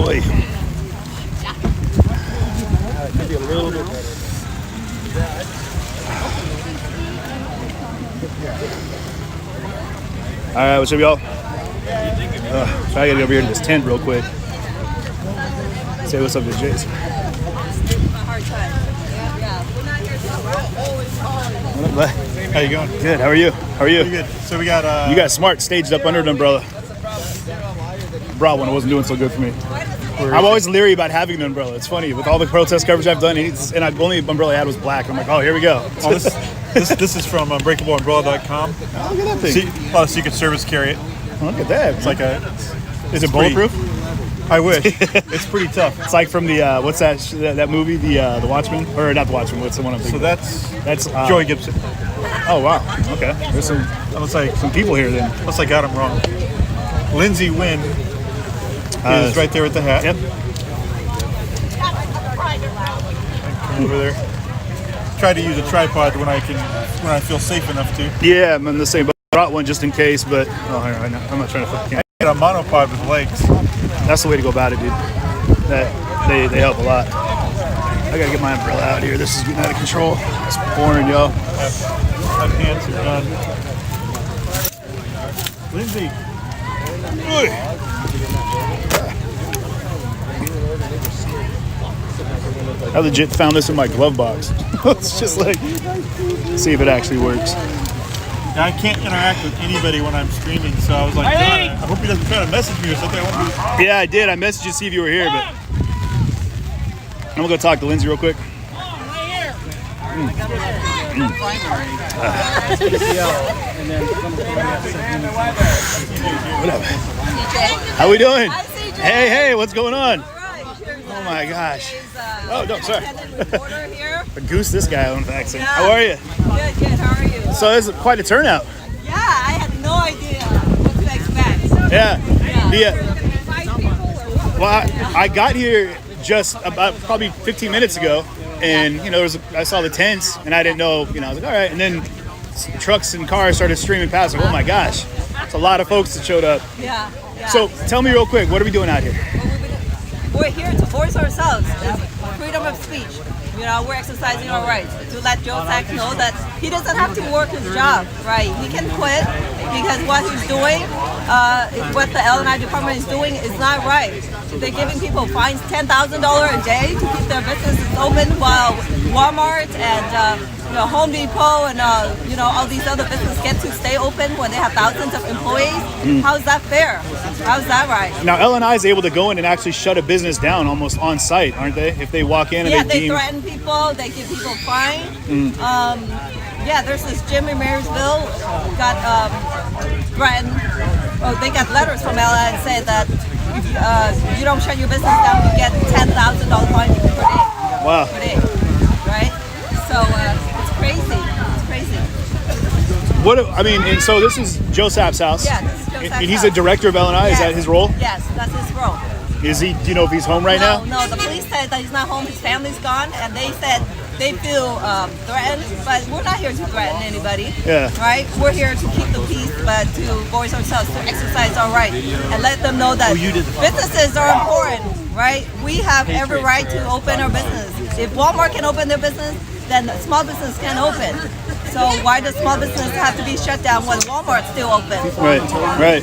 boy. Could be a little bit better. All right, what's up, y'all? So I gotta get over here to this tent real quick. Say what's up to Jason. How you going? Good. How are you? How are you? Pretty good. So we got You got Smart staged up under an umbrella. Brought one. It wasn't doing so good for me. I'm always leery about having an umbrella. It's funny with all the protest coverage I've done, and the only umbrella I had was black. I'm like, oh, here we go. Oh, this is from unbreakableumbrella.com. Oh, look at that thing. So you can service carry it. Oh, look at that. It's like a. Is it bulletproof? I wish. It's pretty tough. It's like from the what's that movie? The Watchmen, or not the Watchmen? What's the one I'm thinking? So that's Joey Gibson. Oh wow. Okay. There's some. Looks like some people here then. Unless I got him wrong. Lindsay Wynn is right there with the hat. Yep. Come over there. Try to use a tripod when I feel safe enough to. Yeah, I'm in the same boat. Brought one just in case, but I'm not trying to flip the camera. I got a monopod with legs. That's the way to go about it, dude. They help a lot. I gotta get my umbrella out here. This is getting out of control. It's pouring, yo. My pants are done. Lindsay. I legit found this in my glove box. It's just like, see if it actually works. Now, I can't interact with anybody when I'm streaming, so I was like, God, I hope he doesn't try to message me or something. Yeah, I did. I messaged you to see if you were here, but I'm gonna go talk to Lindsay real quick. What up? How we doing? Hey, what's going on? Oh my gosh. Oh, no, sorry. A goose, this guy on the accent. Yeah. How are you? Good. How are you? So it's quite a turnout. Yeah, I had no idea what to expect. Yeah. Yeah. 5 people or what? Well, I got here just about probably 15 minutes ago, and I saw the tents, and I didn't know. I was like, all right, and then trucks and cars started streaming past. Like, oh my gosh, it's a lot of folks that showed up. Yeah. So tell me real quick, what are we doing out here? We're here to voice ourselves. It's freedom of speech. We're exercising our rights to let Joe Sachs know that he doesn't have to work his job, right? He can quit because what he's doing, what the L&I department is doing is not right. They're giving people fines $10,000 a day to keep their businesses open while Walmart and Home Depot and all these other businesses get to stay open when they have thousands of employees. How's that fair? How's that right? Now L&I is able to go in and actually shut a business down almost on site, aren't they? If they walk in and they threaten people, they give people fines. There's this gym in Marysville got threatened. Oh, they got letters from L&I and say that if you don't shut your business down, you get $10,000 fine per day. Wow. Per day, right? So it's crazy. And so this is Joe Sapp's house. Yeah, this is Joe Sapp's And he's house. a director of L&I. Yes. Is that his role? Yes, that's his role. Is he? Do you know if he's home right now? No, the police said that he's not home. His family's gone, and they said they feel threatened. But we're not here to threaten anybody. Yeah. Right? We're here to keep the peace, but to voice ourselves, to exercise our right, and let them know that businesses are important. Right? We have every right to open our business. If Walmart can open their business, then small business can open. So why does small business have to be shut down when Walmart's still open? Right.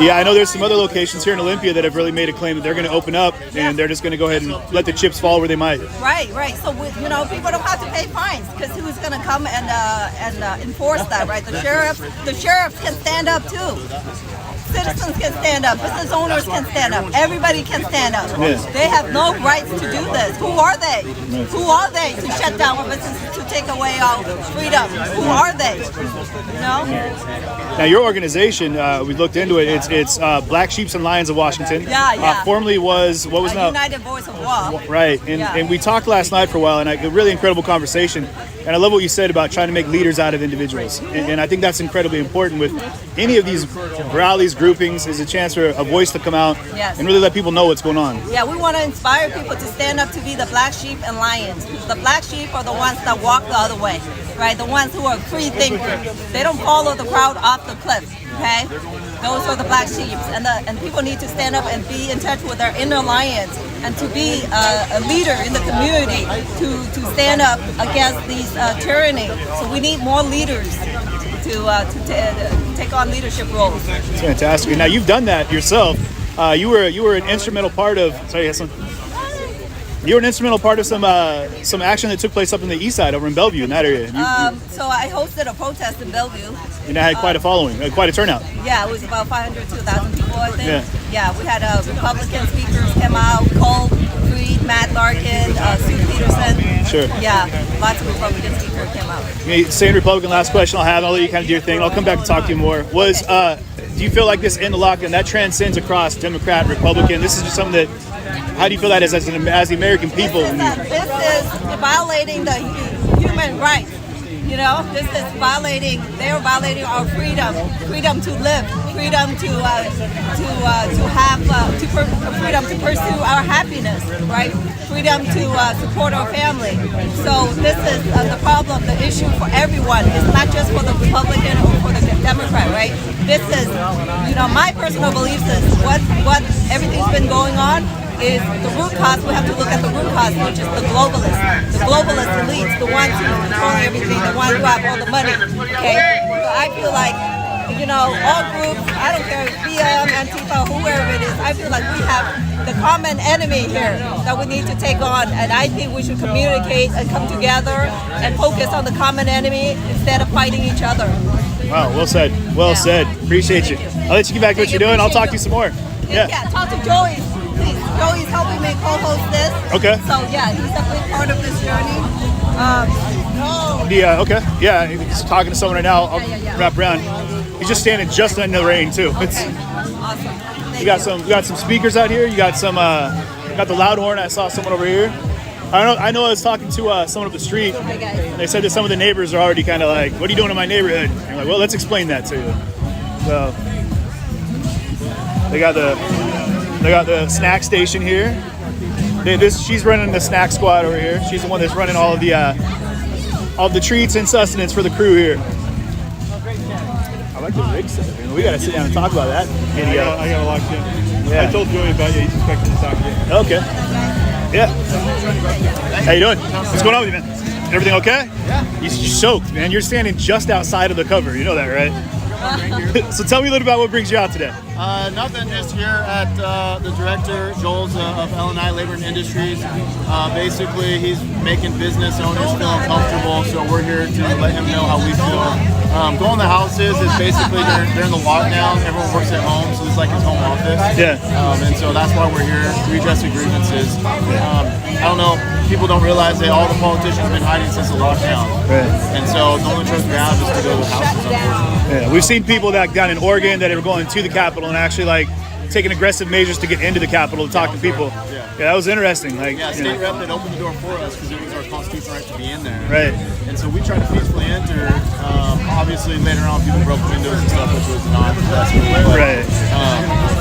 Yeah, I know there's some other locations here in Olympia that have really made a claim that they're going to open up and they're just going to go ahead and let the chips fall where they might. Right. So people don't have to pay fines because who's going to come and enforce that? Right. The sheriffs can stand up too. Citizens can stand up. Business owners can stand up. Everybody can stand up. Yeah. They have no rights to do this. Who are they? Who are they to shut down our businesses, to take away our freedom? Who are they? Now your organization, we looked into it. It's Black Sheeps and Lions of Washington. Yeah. Formerly was what was now United Voice of WA. Right, and we talked last night for a while, and a really incredible conversation. And I love what you said about trying to make leaders out of individuals, and I think that's incredibly important with any of these rallies, groupings, is a chance for a voice to come out and really let people know what's going on. Yeah, we want to inspire people to stand up to be the black sheep and lions. The black sheep are the ones that walk the other way. right? The ones who are free thinkers. They don't follow the crowd off the cliff, okay? Those are the black sheep, and people need to stand up and be in touch with their inner lions, and to be a leader in the community to stand up against these tyranny. So we need more leaders to take on leadership roles. It's fantastic. Now you've done that yourself. You were an instrumental part of. Sorry, yes, you were an instrumental part of some action that took place up in the east side, over in Bellevue, in that area. So I hosted a protest in Bellevue. And that had quite a following, quite a turnout. Yeah, it was about 500 to 1,000 people, I think. Yeah, we had Republican speakers come out, Cole Freed, Matt Larkin, Sue Peterson. Sure. Yeah, lots of Republican speakers came out. Saying Republican, last question I'll let you kind of do your thing. I'll come back and talk to you more. Do you feel like this in the lockdown, that transcends across Democrat, Republican? This is just something that, how do you feel that as the American people? This is violating the human rights. You know, this is violating. They are violating our freedom to live, freedom to freedom to pursue our happiness, right? Freedom to support our family. So this is the problem, the issue for everyone. It's not just for the Republican or for the Democrat, right? This is, my personal beliefs is what everything's been going on is the root cause. We have to look at the root cause, which is the globalist elites, the ones who are controlling everything, the ones who have all the money. Okay, so I feel like, all groups, I don't care if BM, Antifa, whoever it is, I feel like we have the common enemy here that we need to take on, and I think we should communicate and come together and focus on the common enemy instead of fighting each other. Wow, well said. Well said. Appreciate you. I'll let you get back to what you're doing. I'll talk to you some more. Yeah, talk to Joey. Joey's helping me co-host this. Okay. So yeah, he's definitely part of this journey. Okay. Yeah, he's talking to someone right now. I'll wrap around. He's just standing just in the rain too. Awesome. Thank you got some speakers out here. You got some. Got the loud horn. I saw someone over here. I know. I was talking to someone up the street. And they said that some of the neighbors are already kind of like, "What are you doing in my neighborhood?" And you're like, "Well, let's explain that to you." So they got the snack station here. She's running the snack squad over here. She's the one that's running all of the treats and sustenance for the crew here. I like the rig setup. We got to sit down and talk about that video. I got to lock in. Yeah. I told Joey about you. He's expecting to talk to you. Okay. Yeah. How you doing? What's going on with you, man? Everything okay? Yeah. You're soaked, man. You're standing just outside of the cover. You know that, right? So tell me a little about what brings you out today. Nothing, just here at the director, Joel's of L&I Labor and Industries. Basically, he's making business owners feel uncomfortable, so we're here to let him know how we feel. Going to houses is basically during the lockdown, everyone works at home, so it's like his home office. Yeah. And so that's why we're here, redressing grievances. I don't know, people don't realize that all the politicians have been hiding since the lockdown. Right. And so the only choice we have is to go to houses, unfortunately. Yeah, we've seen people that got in Oregon that are going to the Capitol and actually taking aggressive measures to get into the Capitol to talk to people. Yeah. That was interesting. State rep that opened the door for us because it was our constitutional right to be in there. Right. And so we tried to peacefully enter. Obviously, later on, people broke windows and stuff, which was not the best. Right.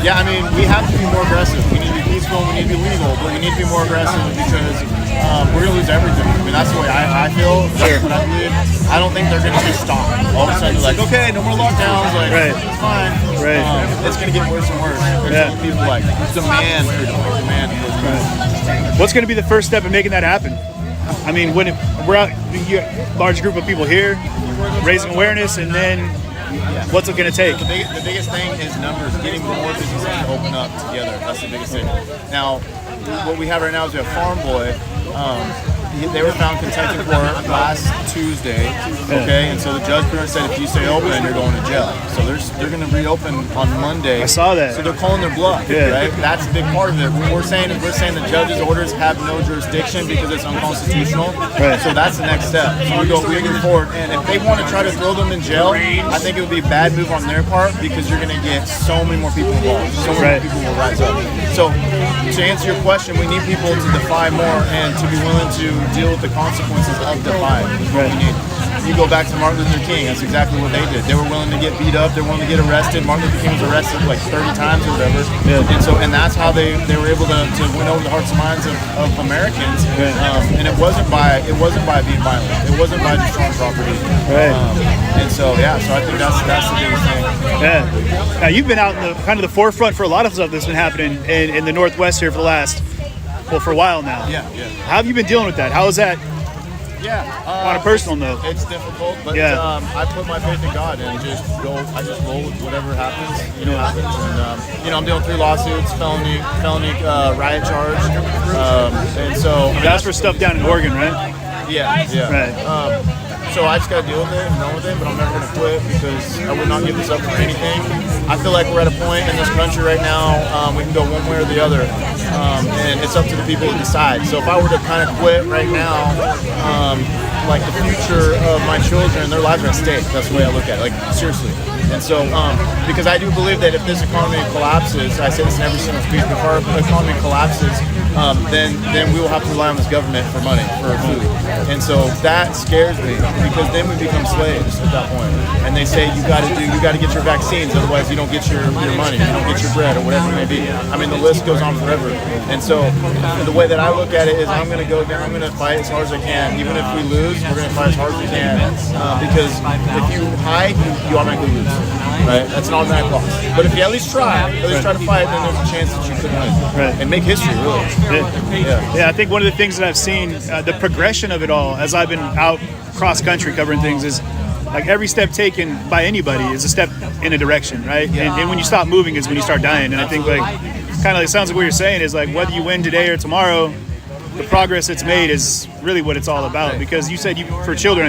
We have to be more aggressive. We need to be peaceful. We need to be legal, but we need to be more aggressive because we're going to lose everything. I mean, that's the way I feel. That's what I believe. I don't think they're going to just stop. All of a sudden, they're like, okay, no more lockdowns. It's fine. Right. It's going to get worse and worse. Until people demand freedom. What's going to be the first step in making that happen? I mean, when we're out, a large group of people here, raising awareness, and then what's it going to take? The biggest thing is numbers, getting more businesses to open up together. That's the biggest thing. Now, what we have right now is we have Farm Boy. They were found contempt of court last Tuesday, okay? And so the judge pretty much said if you stay open, you're going to jail. So they're going to reopen on Monday. I saw that. So they're calling their bluff, right? That's a big part of it. We're saying the judge's orders have no jurisdiction because it's unconstitutional. Right. So that's the next step. So we go forward. And if they want to try to throw them in jail, I think it would be a bad move on their part because you're going to get so many more people involved. So many more people will rise up. So to answer your question, we need people to defy more and to be willing to deal with the consequences of defying. Is what we need. You go back to Martin Luther King, that's exactly what they did. They were willing to get beat up, they were willing to get arrested. Martin Luther King was arrested like 30 times or whatever. Yeah. And that's how they were able to win over the hearts and minds of Americans. Yeah. And it wasn't by being violent. It wasn't by destroying property. Right. So I think that's the biggest thing. Yeah. Now you've been out in the kind of the forefront for a lot of stuff that's been happening in the Northwest here for a while now. Yeah. How have you been dealing with that? How is that? Yeah, on a personal note, it's difficult, but I put my faith in God and I just roll with whatever happens. Happens, and I'm dealing 3 lawsuits, felony riot charge, and so that's for stuff down in Oregon, right? Yeah. Right. So I just got to deal with it and run with it, but I'm never going to quit because I would not give this up for anything. I feel like we're at a point in this country right now, we can go one way or the other, and it's up to the people to decide. So if I were to kind of quit right now, like the future of my children, their lives are at stake. That's the way I look at it, like seriously. And so, because I do believe that if this economy collapses, I say this in every single speech, if our economy collapses, then we will have to rely on this government for money, for food. And so that scares me because then we become slaves at that point. And they say you got to get your vaccines, otherwise you don't get your money, you don't get your bread or whatever it may be. I mean, the list goes on forever. And so the way that I look at it is I'm going to go down, I'm going to fight as hard as I can. Even if we lose, we're going to fight as hard as we can. Because if you hide, you automatically lose. Right? That's an automatic loss. But if you at least try to fight, then there's a chance that you could win. Right. And make history, really. Yeah, I think one of the things that I've seen, the progression of it all, as I've been out cross country covering things, is like every step taken by anybody is a step in a direction, right? Yeah. And when you stop moving is when you start dying. And I think like kind of it sounds like what you're saying is like whether you win today or tomorrow, the progress that's made is really what it's all about. Because you said you have children,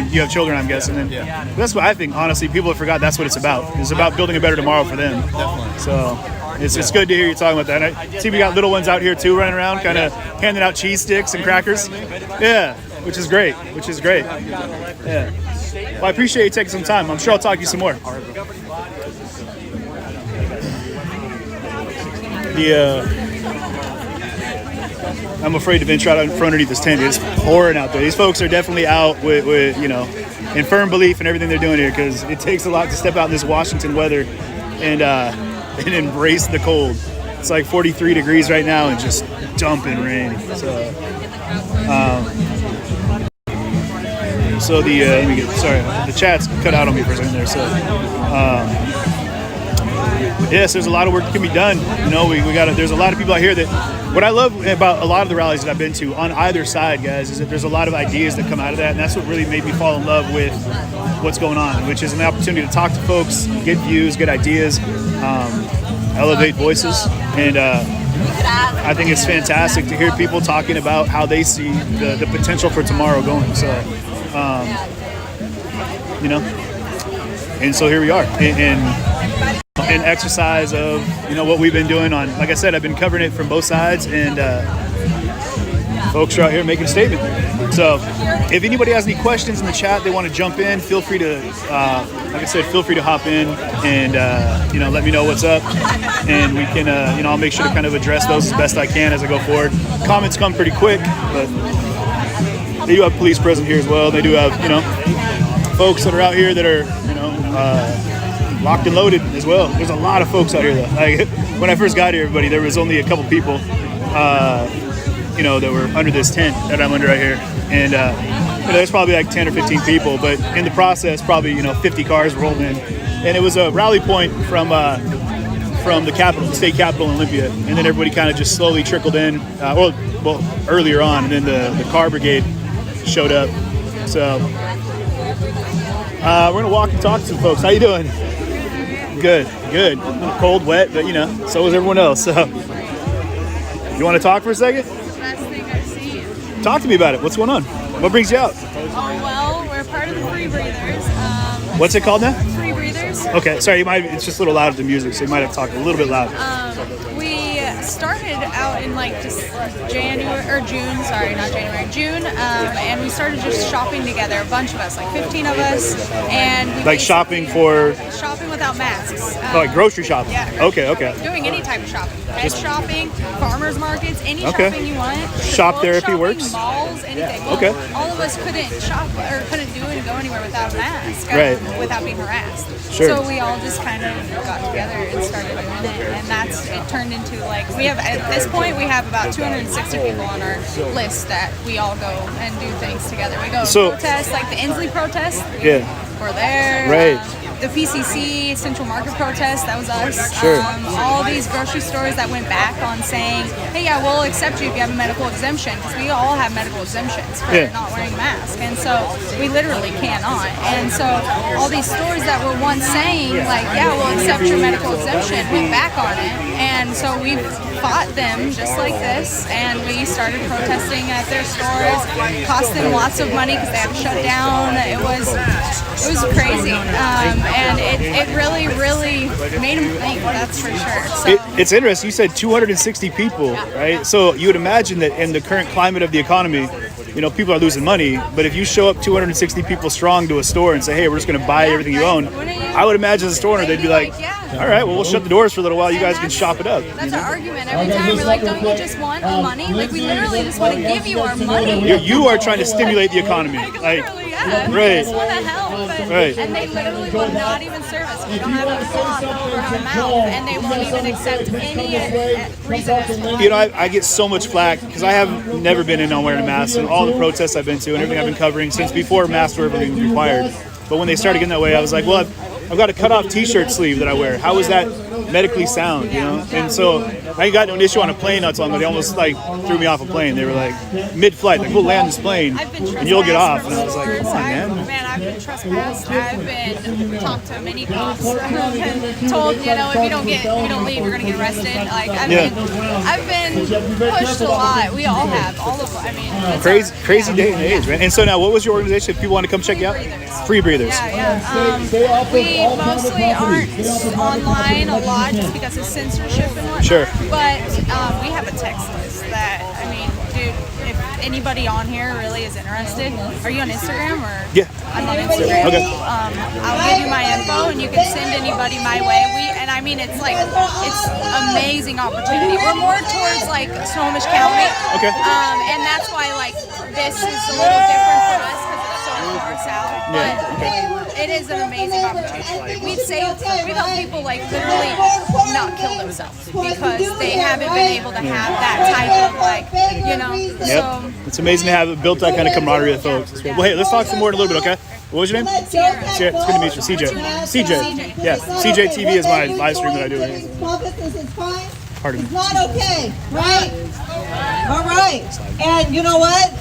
I'm guessing. And that's what I think, honestly, people have forgot that's what it's about. It's about building a better tomorrow for them. Definitely. So it's good to hear you talking about that. And I see we got little ones out here too running around, kind of handing out cheese sticks and crackers. Yeah, which is great. Yeah. Well, I appreciate you taking some time. I'm sure I'll talk to you some more. I'm afraid to venture out in front underneath this tent. It's pouring out there. These folks are definitely out with in firm belief in everything they're doing here, because it takes a lot to step out in this Washington weather and embrace the cold. It's like 43 degrees right now and just dumping rain. So the chat's cut out on me for a second there. So yes, there's a lot of work that can be done. There's a lot of people out here that, what I love about a lot of the rallies that I've been to on either side, guys, is that there's a lot of ideas that come out of that, and that's what really made me fall in love with what's going on, which is an opportunity to talk to folks, get views, get ideas, elevate voices, and I think it's fantastic to hear people talking about how they see the potential for tomorrow going. So, and so here we are, an exercise of what we've been doing on, like I said, I've been covering it from both sides, and folks are out here making a statement. So if anybody has any questions in the chat, they want to jump in, feel free to feel free to hop in and let me know what's up, and we can I'll make sure to kind of address those as best I can as I go forward. Comments come pretty quick, but they do have police present here as well. They do have folks that are out here that are locked and loaded as well. There's a lot of folks out here though. Like when I first got here, everybody, there was only a couple people, that were under this tent that I'm under right here, and there's probably like 10 or 15 people. But in the process, probably 50 cars rolled in, and it was a rally point from the capital, the state capital in Olympia, and then everybody kind of just slowly trickled in. Earlier on, and then the car brigade showed up. So we're gonna walk and talk to some folks. How you doing? Good. Cold, wet, but so is everyone else. So, you want to talk for a second? Best thing I've seen. Talk to me about it. What's going on? What brings you out? Well, we're part of the Free Breathers. What's it called now? Free Breathers. Okay, sorry. It's just a little loud with the music, so you might have to talk a little bit loud. We started out in June, and we started just shopping together, a bunch of us, like 15 of us, and we shopping for shopping without masks. Oh, like grocery shopping. Yeah. Okay. Doing any type of shopping. Pet shopping, farmers markets, any Okay. shopping you want. Shop Clothes therapy shopping, works? Malls, anything. Well, Okay. all of us couldn't shop or couldn't do and go anywhere without a mask. Right. Without being harassed. Sure. So we all just kind of got together and started doing it. And it turned into like, at this point, we have about 260 people on our list that we all go and do things together. We go So- protest, like the Inslee protest. Yeah. We're there. Right. The PCC Central Market protest, that was us. Sure. All these grocery stores that went back on saying, hey, yeah, we'll accept you if you have a medical exemption, because we all have medical exemptions for not wearing a mask. And so we literally cannot. And so all these stores that were once saying, like, yeah, we'll accept your medical exemption, went back on it. And so we fought them just like this, and we started protesting at their stores, cost them lots of money because they had to shut down. It was crazy. And it really, really made them think, that's for sure. So, It's interesting. You said 260 people, right? So you would imagine that in the current climate of the economy, people are losing money. But if you show up 260 people strong to a store and say, hey, we're just going to buy everything you own, I would imagine as a store owner, they'd be like, all right, well, we'll shut the doors for a little while. You guys can shop it up. That's our argument. Every time we're like, don't you just want our money? Like, we literally just want to give you our money. You are trying to stimulate the economy. Like, literally, yeah. We right. just want to help. Right. And they literally will not even serve us. We don't have a cloth over our mouth, and they won't even accept any reason. I get so much flack because I have never been in on wearing a mask, and all the protests I've been to and everything I've been covering since before masks were ever required. But when they started getting that way, I was like, well, I've got a cut-off T-shirt sleeve that I wear. How is that medically sound, And so I got into an issue on a plane not so long ago. They almost threw me off a plane. They were like mid-flight, like, we'll land this plane and you'll get off. And I was like, come on, man. I've been trespassed. I've been talked to many cops. I've been told, if you don't leave, you're gonna get arrested. Like I've been pushed a lot. We all have, all of. It's crazy day and age, man. And so now, what was your organization? If people want to come check you out, Free Breathers. Yeah. We mostly aren't online a lot just because of censorship and whatnot. Sure. But we have a text list that, dude, if anybody on here really is interested, are you on Instagram or? Yeah. I'm on Instagram. Okay. I'll give you my info and you can send anybody my way. It's amazing opportunity. We're more towards Snohomish County. Okay. And that's why this is a little different for us because it's so far south. But it is an amazing opportunity. We've helped people literally not kill themselves because they haven't been able to have that type of So it's amazing to have built that kind of camaraderie with folks. Well, hey, let's talk some more in a little bit, okay? What was your name? Sierra. It's good to meet you, CJ. CJ. Yeah, CJ TV is my live stream that I do. Small business is fine. Pardon me. It's not okay, right? All right. And you know what?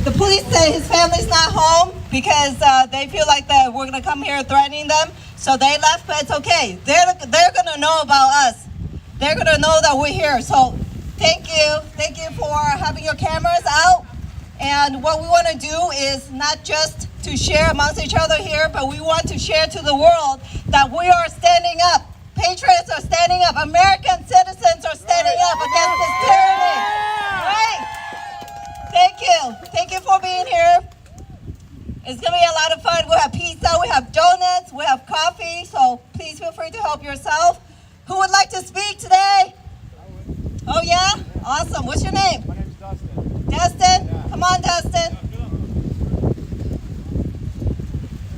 The police say his family's not home because they feel like that we're gonna come here threatening them. So they left, but it's okay. They're gonna know about us. They're gonna know that we're here. So thank you for having your cameras out. And what we want to do is not just to share amongst each other here, but we want to share to the world that we are standing up. Patriots are standing up. American citizens are standing up against this tyranny. Right? Thank you for being here. It's going to be a lot of fun. We'll have pizza, we have donuts, we have coffee, so please feel free to help yourself. Who would like to speak today? Oh yeah? Awesome. What's your name? My name's Dustin. Dustin? Come on, Dustin.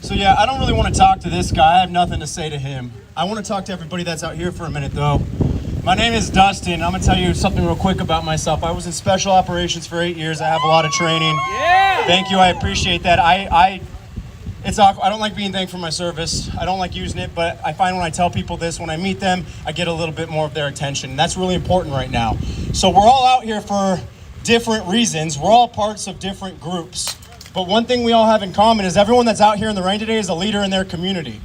So yeah, I don't really want to talk to this guy. I have nothing to say to him. I want to talk to everybody that's out here for a minute though. My name is Dustin. I'm going to tell you something real quick about myself. I was in special operations for 8 years. I have a lot of training. Yeah. Thank you. I appreciate that. It's awkward. I don't like being thanked for my service. I don't like using it, but I find when I tell people this, when I meet them, I get a little bit more of their attention. And that's really important right now. So we're all out here for different reasons. We're all parts of different groups. But one thing we all have in common is everyone that's out here in the rain today is a leader in their community.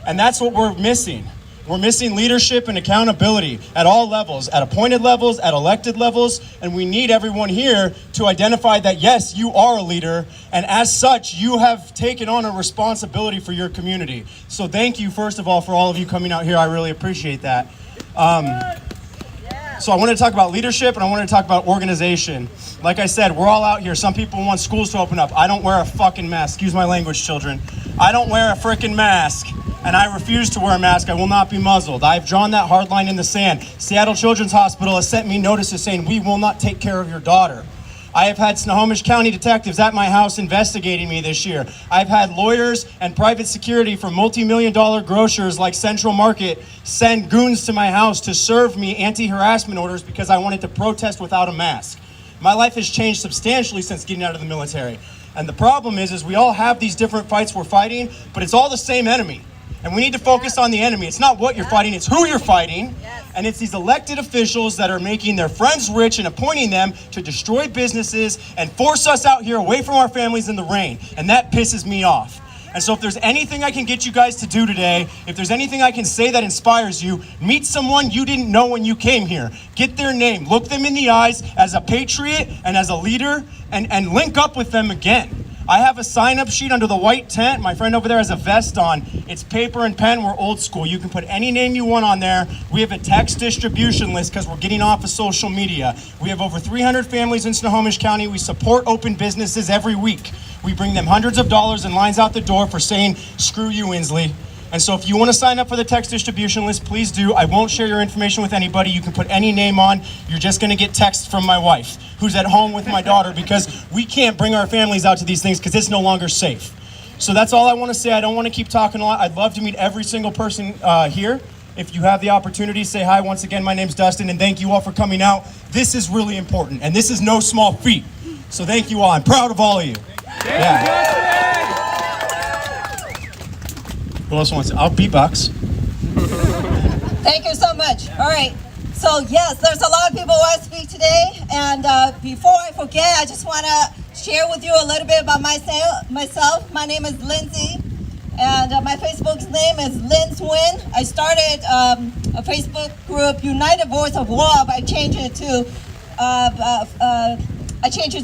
And that's what we're missing. We're missing leadership and accountability at all levels, at appointed levels, at elected levels, and we need everyone here to identify that, yes, you are a leader, and as such, you have taken on a responsibility for your community. So thank you, first of all, for all of you coming out here. I really appreciate that. So I wanted to talk about leadership, and I wanted to talk about organization. Like I said, we're all out here. Some people want schools to open up. I don't wear a fucking mask. Excuse my language, children. I don't wear a frickin' mask, and I refuse to wear a mask. I will not be muzzled. I've drawn that hard line in the sand. Seattle Children's Hospital has sent me notices saying, we will not take care of your daughter. I have had Snohomish County detectives at my house investigating me this year. I've had lawyers and private security from multi-million-dollar grocers like Central Market send goons to my house to serve me anti-harassment orders because I wanted to protest without a mask. My life has changed substantially since getting out of the military. And the problem is we all have these different fights we're fighting, but it's all the same enemy. And we need to focus on the enemy. It's not what you're fighting, it's who you're fighting. And it's these elected officials that are making their friends rich and appointing them to destroy businesses and force us out here away from our families in the rain. And that pisses me off. And so if there's anything I can get you guys to do today, if there's anything I can say that inspires you, meet someone you didn't know when you came here. Get their name, look them in the eyes as a patriot and as a leader, and link up with them again. I have a sign-up sheet under the white tent. My friend over there has a vest on. It's paper and pen. We're old school. You can put any name you want on there. We have a text distribution list because we're getting off of social media. We have over 300 families in Snohomish County. We support open businesses every week. We bring them hundreds of dollars and lines out the door for saying, screw you, Inslee. And so if you want to sign up for the text distribution list, please do. I won't share your information with anybody. You can put any name on. You're just going to get text from my wife, who's at home with my daughter, because we can't bring our families out to these things because it's no longer safe. So that's all I want to say. I don't want to keep talking a lot. I'd love to meet every single person here. If you have the opportunity, say hi. Once again, my name's Dustin, and thank you all for coming out. This is really important, and this is no small feat. So thank you all. I'm proud of all of you. Yeah. Who else wants to? I'll beatbox. Thank you so much. All right. So yes, there's a lot of people who want to speak today. And before I forget, I just want to share with you a little bit about myself. My name is Lindsay, and my Facebook's name is Lynn's Win. I started a Facebook group, United Voice of WA. I changed it to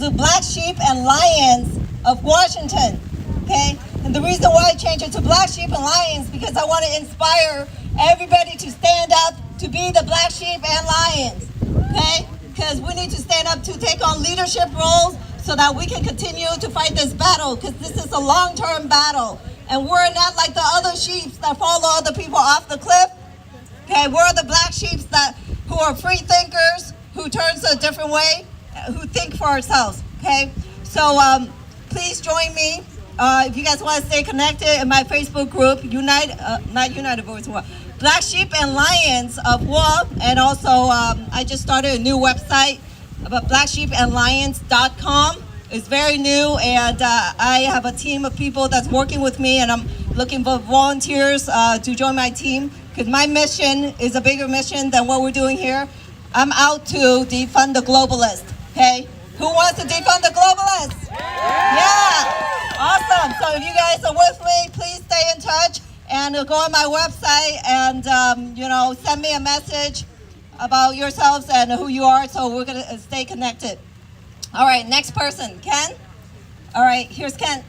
Black Sheep and Lions of Washington. Okay. And the reason why I changed it to Black Sheep and Lions because I want to inspire everybody to stand up to be the Black Sheep and Lions, okay? Because we need to stand up to take on leadership roles so that we can continue to fight this battle, because this is a long-term battle. And we're not like the other sheep that follow other people off the cliff, okay? We're the Black Sheep who are free thinkers, who turns a different way, who think for ourselves, okay? So please join me. If you guys want to stay connected in my Facebook group, not United Voice of WA, Black Sheep and Lions of WA, and also I just started a new website about blacksheepandlions.com. It's very new, and I have a team of people that's working with me, and I'm looking for volunteers to join my team, because my mission is a bigger mission than what we're doing here. I'm out to defund the globalist, okay? Who wants to defund the globalists? Yeah! Awesome. So if you guys are with me, please stay in touch and go on my website and, send me a message about yourselves and who you are, so we're going to stay connected. All right, next person. Ken? All right, here's Ken.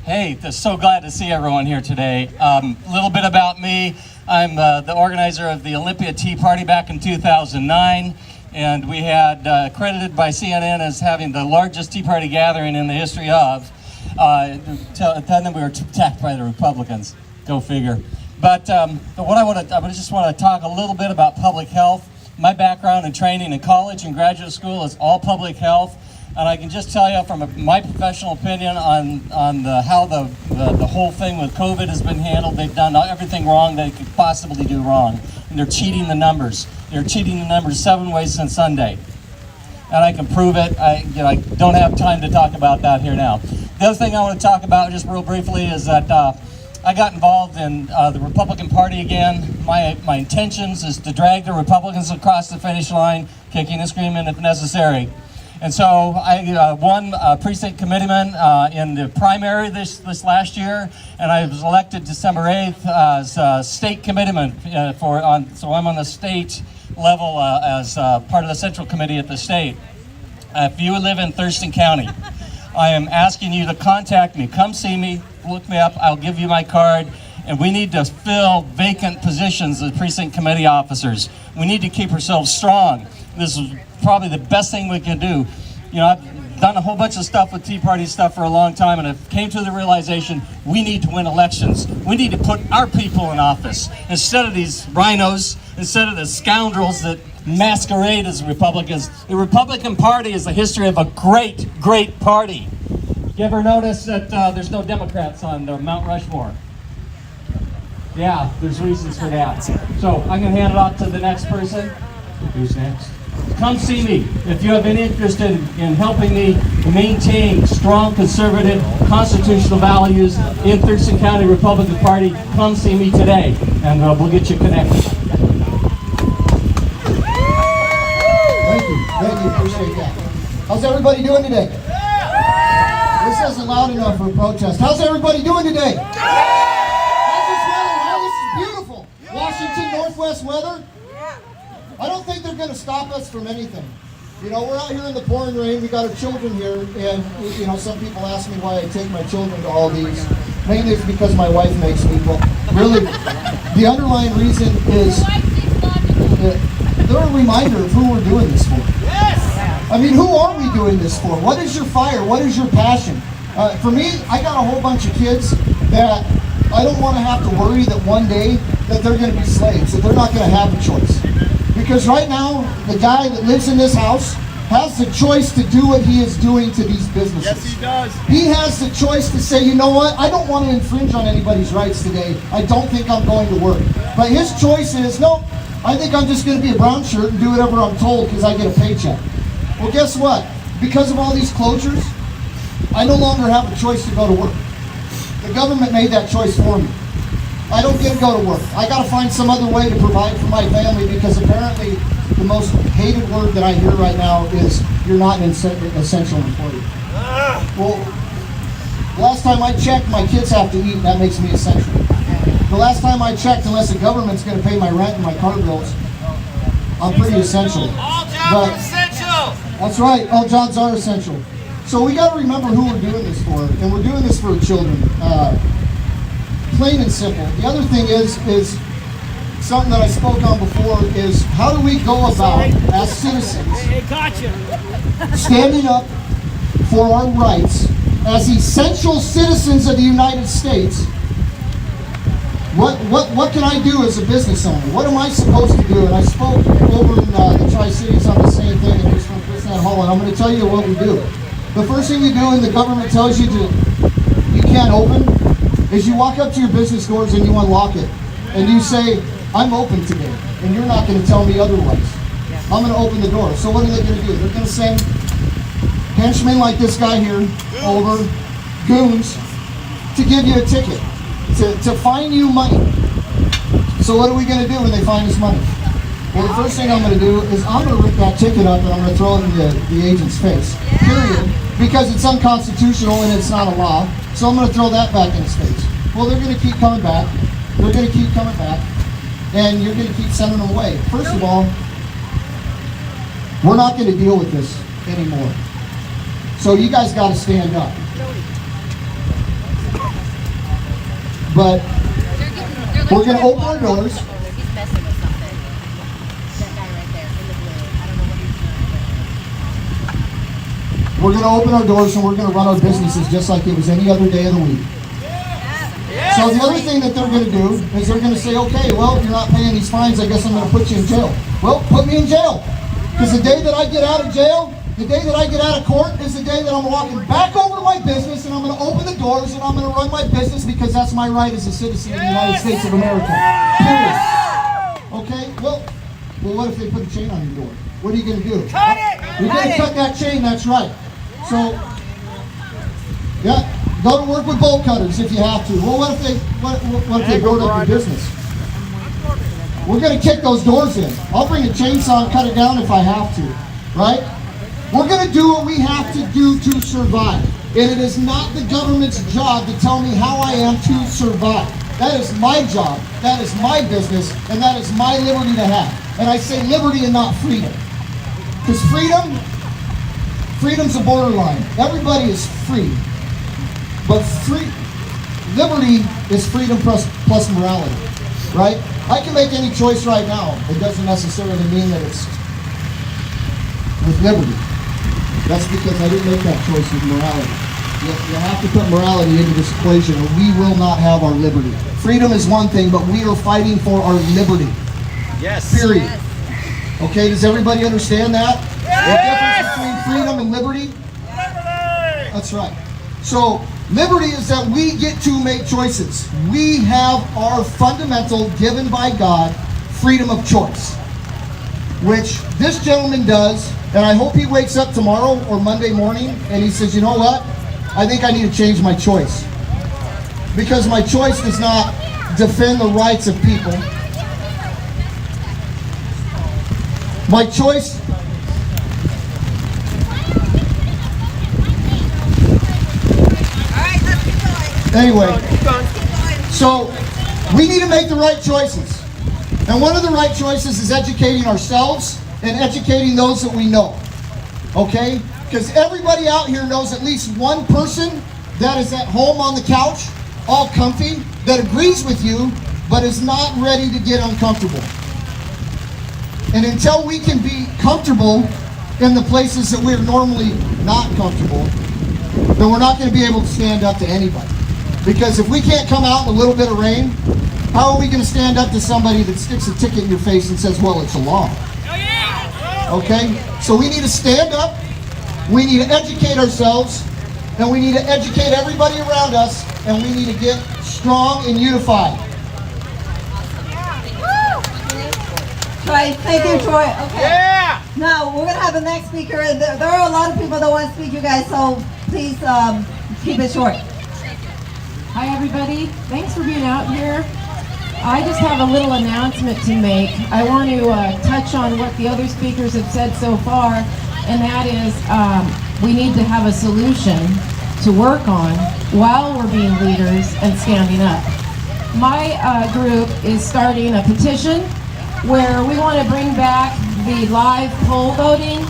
Hey, so glad to see everyone here today. A little bit about me. I'm the organizer of the Olympia Tea Party back in 2009. And we had credited by CNN as having the largest Tea Party gathering in the history of. Then we were attacked by the Republicans. Go figure. But what I just want to talk a little bit about public health. My background and training in college and graduate school is all public health, and I can just tell you from my professional opinion on how the whole thing with COVID has been handled. They've done everything wrong they could possibly do wrong, and they're cheating the numbers. They're cheating the numbers 7 ways since Sunday, and I can prove it. I don't have time to talk about that here now. The other thing I want to talk about just real briefly is that I got involved in the Republican Party again. My intentions is to drag the Republicans across the finish line, kicking and screaming if necessary. And so I won precinct committeeman in the primary this last year, and I was elected December 8th as state committeeman so I'm on the state level as part of the central committee at the state. If you live in Thurston County, I am asking you to contact me. Come see me, look me up, I'll give you my card. And we need to fill vacant positions as precinct committee officers. We need to keep ourselves strong. This is probably the best thing we can do. done a whole bunch of stuff with Tea Party stuff for a long time, and I came to the realization we need to win elections. We need to put our people in office instead of these rhinos, instead of the scoundrels that masquerade as Republicans. The Republican Party is the history of a great, great party. You ever notice that there's no Democrats on the Mount Rushmore? Yeah, there's reasons for that. So I'm going to hand it off to the next person. Who's next? Come see me. If you have any interest in helping me maintain strong conservative constitutional values in Thurston County Republican Party, come see me today, and we'll get you connected. Thank you, appreciate that. How's everybody doing today? This isn't loud enough for a protest. How's everybody doing today? How's this weather? Huh? This is beautiful. Washington Northwest weather. I don't think they're going to stop us from anything. You know, we're out here in the pouring rain. We got our children here, and you know, some people ask me why I take my children to all these. Mainly it's because my wife makes me. Well, really, the underlying reason is they're a reminder of who we're doing this for. I mean, who are we doing this for? What is your fire? What is your passion? For me, I got a whole bunch of kids that I don't want to have to worry that one day that they're going to be slaves, that they're not going to have a choice. Because right now, the guy that lives in this house has the choice to do what he is doing to these businesses. Yes, he does. He has the choice to say, you know what, I don't want to infringe on anybody's rights today. I don't think I'm going to work. But his choice is, no, I think I'm just going to be a brown shirt and do whatever I'm told because I get a paycheck. Well, guess what? Because of all these closures, I no longer have a choice to go to work. The government made that choice for me. I don't get to go to work. I got to find some other way to provide for my family because apparently the most hated word that I hear right now is you're not an essential employee. Well, last time I checked, my kids have to eat, and that makes me essential. The last time I checked, unless the government's going to pay my rent and my car bills, I'm pretty essential. All jobs are essential! That's right, all jobs are essential. So we got to remember who we're doing this for, and we're doing this for children. Plain and simple. The other thing is something that I spoke on before is how do we go about as citizens standing up for our rights as essential citizens of the United States. What can I do as a business owner? What am I supposed to do? And I spoke over in the Tri-Cities on the same thing, and he's from Christian Hall, and I'm going to tell you what we do. The first thing you do, and the government tells you you can't open, is you walk up to your business doors and you unlock it. And you say, I'm open today, and you're not going to tell me otherwise. I'm going to open the door. So what are they going to do? They're going to send henchmen like this guy here over, goons, to give you a ticket, to fine you money. So what are we going to do when they fine us money? Well, the first thing I'm going to do is I'm going to rip that ticket up and I'm going to throw it in the agent's face, period, because it's unconstitutional and it's not a law. So I'm going to throw that back in his face. Well, they're going to keep coming back. They're going to keep coming back. And you're going to keep sending them away. First of all, we're not going to deal with this anymore. So you guys got to stand up. But we're going to open our doors. We're going to open our doors and we're going to run our businesses just like it was any other day of the week. So the other thing that they're going to do is they're going to say, okay, well, if you're not paying these fines, I guess I'm going to put you in jail. Well, put me in jail. Because the day that I get out of jail, the day that I get out of court is the day that I'm walking back over to my business and I'm going to open the doors and I'm going to run my business because that's my right as a citizen of the United States of America. Period. Okay? Well, what if they put a chain on your door? What are you going to do? Cut it! You're going to cut that chain, that's right. So, yeah, go to work with bolt cutters if you have to. Well, what if they board up your business? We're going to kick those doors in. I'll bring a chainsaw and cut it down if I have to, right? We're going to do what we have to do to survive. And it is not the government's job to tell me how I am to survive. That is my job, that is my business, and that is my liberty to have. And I say liberty and not freedom. Because freedom's a borderline. Everybody is free. But liberty is freedom plus morality, right? I can make any choice right now. It doesn't necessarily mean that it's with liberty. That's because I didn't make that choice with morality. You have to put morality into this equation or we will not have our liberty. Freedom is one thing, but we are fighting for our liberty. Yes. Period. Yes. Okay, does everybody understand that? The difference between freedom and liberty? That's right. So, liberty is that we get to make choices. We have our fundamental, given by God, freedom of choice. Which this gentleman does, and I hope he wakes up tomorrow or Monday morning and he says, you know what? I think I need to change my choice. Because my choice does not defend the rights of people. My choice... Anyway, so we need to make the right choices. And one of the right choices is educating ourselves and educating those that we know. Okay? Because everybody out here knows at least one person that is at home on the couch, all comfy, that agrees with you, but is not ready to get uncomfortable. And until we can be comfortable in the places that we're normally not comfortable, then we're not going to be able to stand up to anybody. Because if we can't come out in a little bit of rain, how are we going to stand up to somebody that sticks a ticket in your face and says, well, it's a law? Okay? So we need to stand up, we need to educate ourselves, and we need to educate everybody around us, and we need to get strong and unified. Troy, thank you, Troy. Okay. Yeah. Now, we're going to have a next speaker. There are a lot of people that want to speak, you guys, so please keep it short. Hi everybody, thanks for being out here. I just have a little announcement to make. I want to touch on what the other speakers have said so far, and that is we need to have a solution to work on while we're being leaders and standing up. My group is starting a petition where we want to bring back the live poll voting.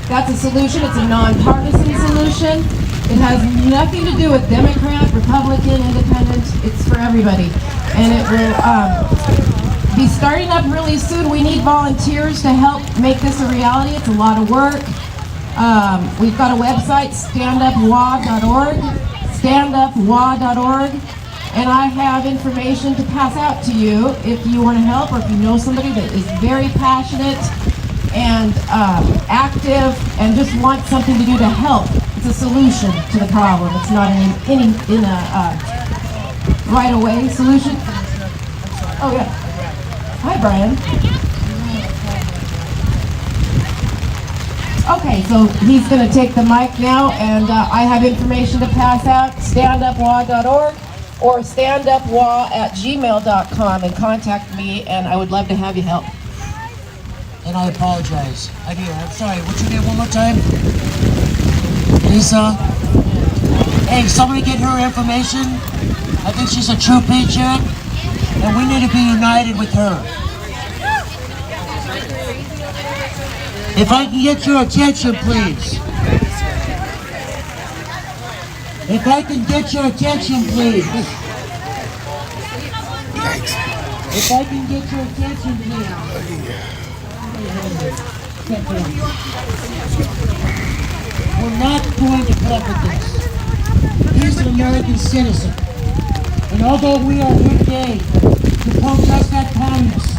That's a solution, it's a nonpartisan solution. It has nothing to do with Democrat, Republican, Independent. It's for everybody. And it will be starting up really soon. We need volunteers to help make this a reality. It's a lot of work. We've got a website, standupwa.org, standupwa.org. And I have information to pass out to you if you want to help or if you know somebody that is very passionate and active and just wants something to do to help. It's a solution to the problem. It's not in a right-away solution. Oh yeah. Hi, Brian. Okay, so he's going to take the mic now, and I have information to pass out. Standupwa.org or standupwa@gmail.com, and contact me, and I would love to have you help. And I apologize. I'm sorry. What's your name one more time? Lisa. Hey, somebody get her information. I think she's a true patriot, and we need to be united with her. If I can get your attention, please. If I can get your attention, please. If I can get your attention, please. We're not going to put up with this. He's an American citizen. And although we are here today to protest that communist,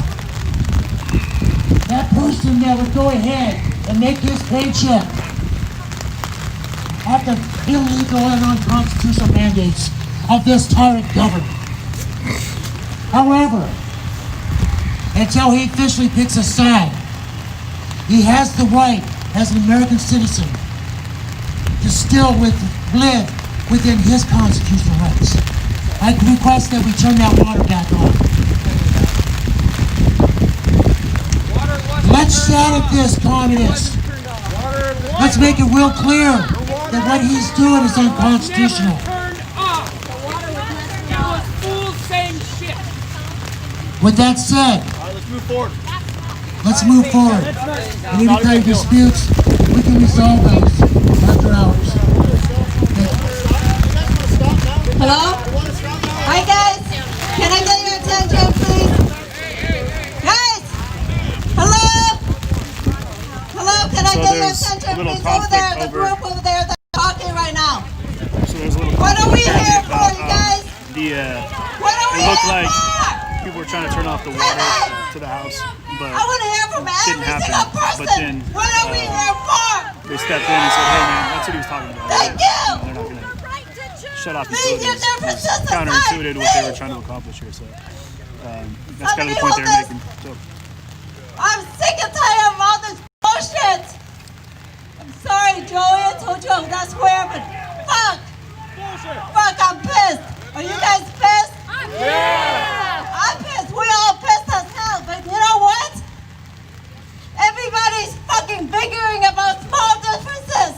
that person that would go ahead and make his paycheck after illegal and unconstitutional mandates of this tyrant government. However, until he officially picks a side, he has the right, as an American citizen, to still live within his constitutional rights. I request that we turn that water back on. Let's shout at this communist. Let's make it real clear that what he's doing is unconstitutional. With that said, let's move forward. Any kind of disputes, we can resolve those after hours. Hello? Hi guys, can I get your attention please? Guys! Hello? Hello, can I get your attention little please over there, the conflict group over there that's talking right now. So there's a little What are we conflict here for, about, you guys? What are we it looked here like for? people were trying to turn off the water to the house, but I want to hear from didn't every happen. single person. But then What are we here for? they stepped in and said, "Hey man, that's what he was talking about. Thank you. They're not gonna shut off Leave your utilities." differences It's aside, counterintuitive to what they were please. trying to accomplish here. So that's kind of the point they were making. So, I'm sick and tired of all this bullshit. I'm sorry, Joey. I told you I would not swear, but fuck. Fuck, I'm pissed. Are you guys pissed? Yeah. I'm pissed. We all pissed as hell. But you know what? Everybody's fucking bickering about small differences.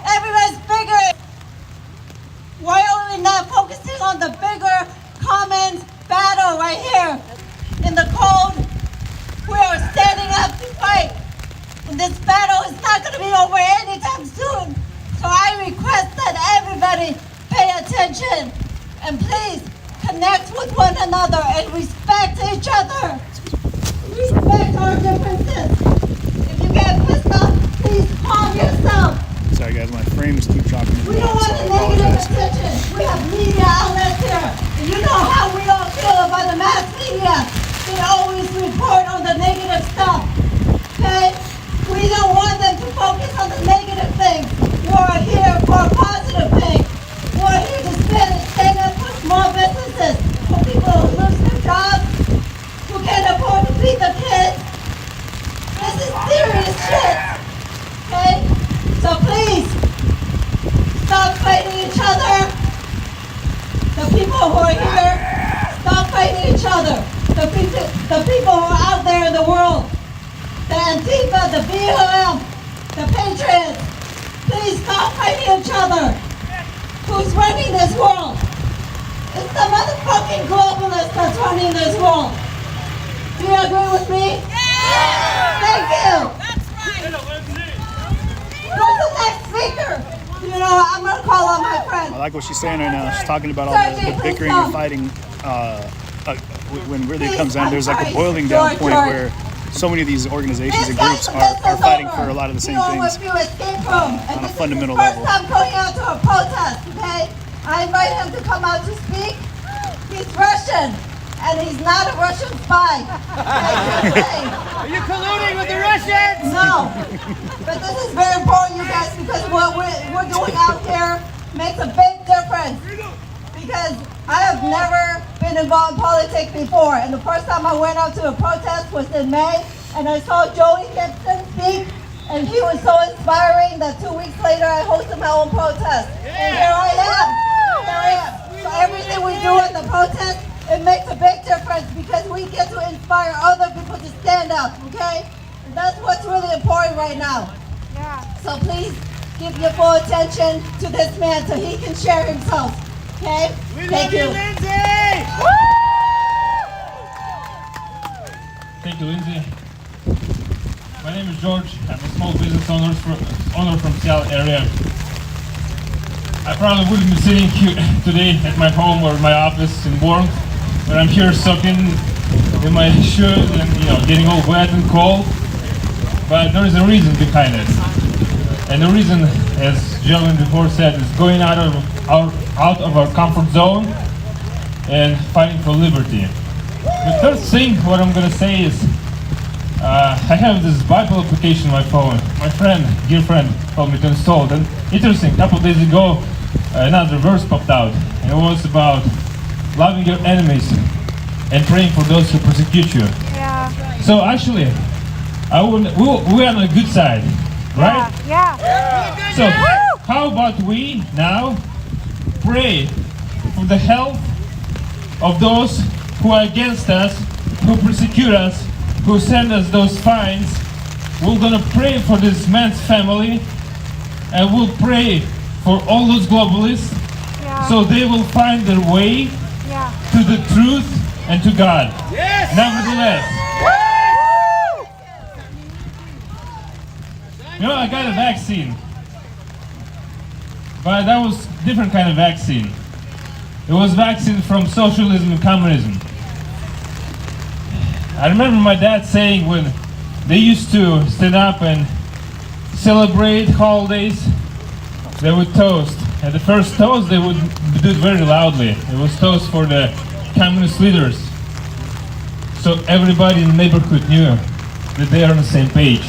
Everybody's bickering. Why are we not focusing on the bigger common battle right here in the cold? We are standing up to fight. And this battle is not going to be over anytime soon. So I request that everybody pay attention and please connect with one another and respect each other. Respect our differences. If you get pissed off, please calm yourself. sorry guys, my frames keep dropping. We don't want the negative attention. We have media outlets here. And you know how we all feel about the mass media. They always report on the negative stuff. Okay? We don't want them to focus on the negative things. We're here for a positive thing. We're here to stand up for small businesses, for people who lose their jobs, who can't afford to feed the kids. This is serious shit. Okay? So please, stop fighting each other. The people who are here, stop fighting each other. The people who are out there in the world, the Antifa, the BLM, the Patriots, please stop fighting each other. Who's running this world? It's the motherfucking globalists that's running this world. Do you agree with me? Yeah! Thank you. That's right. Who's the next speaker? You know, I'm gonna call on my friend. I like what she's saying right now. She's talking about all the bickering and fighting. When really it comes down, there's like a boiling down point where so many of these organizations and groups are fighting for a lot of the same things on a fundamental level. First time going out to a protest, okay? I invite him to come out to speak. He's Russian, and he's not a Russian spy. Are you colluding with the Russians? No, but this is very important, you guys, because what we're doing out here makes a big difference. Because I have never been involved in politics before, and the first time I went out to a protest was in May, and I saw Joey Gibson speak, and he was so inspiring that 2 weeks later I hosted my own protest. And here I am. So everything we do at the protest, it makes a big difference because we get to inspire other people to stand up, okay? And that's what's really important right now. So please give your full attention to this man so he can share himself. Okay? Thank you. Thank you, Lindsay. My name is George. I'm a small business owner from Seattle area. I probably wouldn't be sitting here today at my home or my office in Warren, but I'm here soaking in my shoes and getting all wet and cold. But there is a reason behind it. And the reason, as gentleman before said, is going out of our comfort zone and fighting for liberty. The third thing, what I'm going to say is, I have this Bible application on my phone. My dear friend, told me to install it. And interesting, a couple of days ago, another verse popped out. And it was about loving your enemies and praying for those who persecute you. Yeah. So actually, we're on the good side. Right? Yeah. So, how about we now pray for the health of those who are against us, who persecute us, who send us those fines? We're gonna pray for this man's family, and we'll pray for all those globalists, so they will find their way to the truth and to God. Yes. Nevertheless. I got a vaccine, but that was a different kind of vaccine. It was vaccine from socialism and communism. I remember my dad saying when they used to stand up and celebrate holidays, they would toast. At the first toast, they would do it very loudly. It was toast for the communist leaders. So everybody in the neighborhood knew that they are on the same page.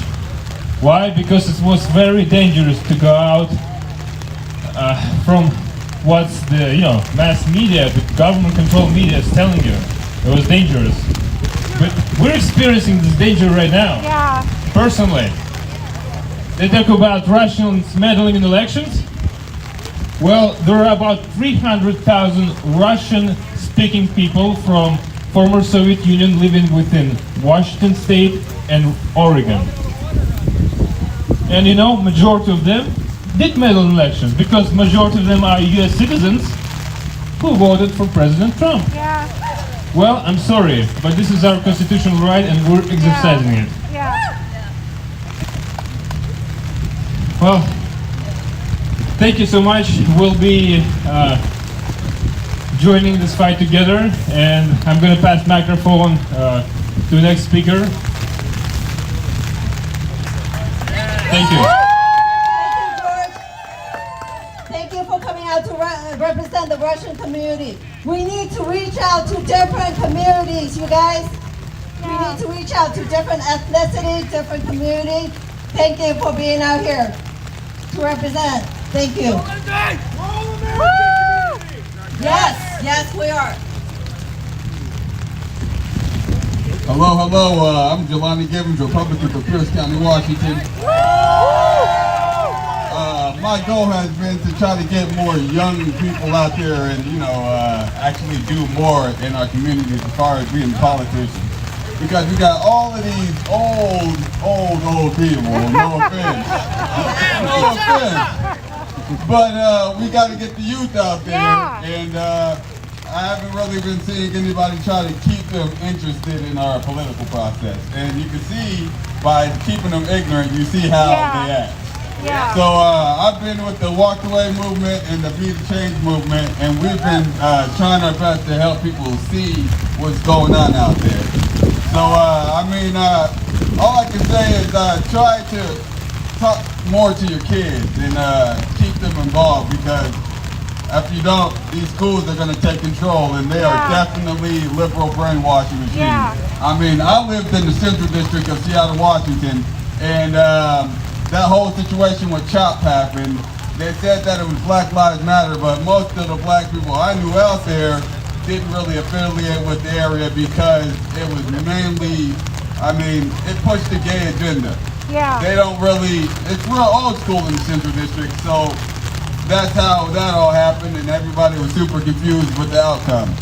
Why? Because it was very dangerous to go out from what's the mass media, the government-controlled media is telling you. It was dangerous. But we're experiencing this danger right now. Yeah. Personally. They talk about Russians meddling in elections. Well, there are about 300,000 Russian-speaking people from former Soviet Union living within Washington State and Oregon. And majority of them did meddle in elections because majority of them are US citizens who voted for President Trump. Yeah. Well, I'm sorry, but this is our constitutional right and we're exercising it. Yeah. Well, thank you so much. We'll be joining this fight together, and I'm going to pass microphone to the next speaker. Thank you. Thank you, George. Thank you for coming out to represent the Russian community. We need to reach out to different communities, you guys. We need to reach out to different ethnicity, different community. Thank you for being out here to represent. Thank you. Yes, we are. Hello, I'm Jelani Gibbons, Republican for Pierce County, Washington. My goal has been to try to get more young people out there and, actually do more in our communities as far as being politicians. Because we got all of these old people, no offense. No offense. But we got to get the youth out there, and I haven't really been seeing anybody try to keep them interested in our political process. And you can see by keeping them ignorant, you see how they act. Yeah. So I've been with the Walk Away movement and the Be the Change movement, and we've been trying our best to help people see what's going on out there. So all I can say is try to talk more to your kids and keep them involved, because if you don't, these schools are going to take control, and they are definitely liberal brainwashing machines. I mean, I lived in the Central District of Seattle, Washington, and that whole situation with CHOP happened. They said that it was Black Lives Matter, but most of the black people I knew out there didn't really affiliate with the area because it was mainly, it pushed the gay agenda. Yeah. They don't really, it's real old school in the Central District, so that's how that all happened, and everybody was super confused with the outcome.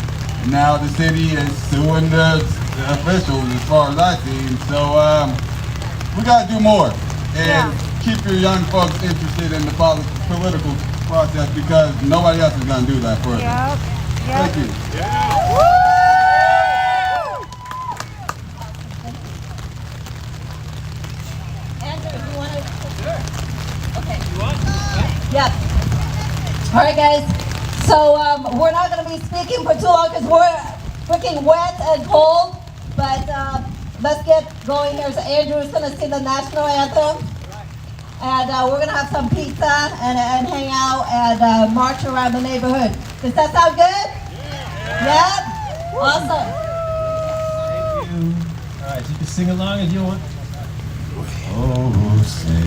Now the city is suing the officials, as far as I see, so we got to do more. And keep your young folks interested in the political process, because nobody else is going to do that for us. Thank you. Andrew, you want to? Sure. Okay. You want? Yep. All right, guys. So we're not going to be speaking for too long because we're freaking wet and cold, but let's get going here. So Andrew is going to sing the national anthem, and we're going to have some pizza and hang out and march around the neighborhood. Does that sound good? Yeah? Awesome. Thank you. All right, you can sing along if you want. Oh, say,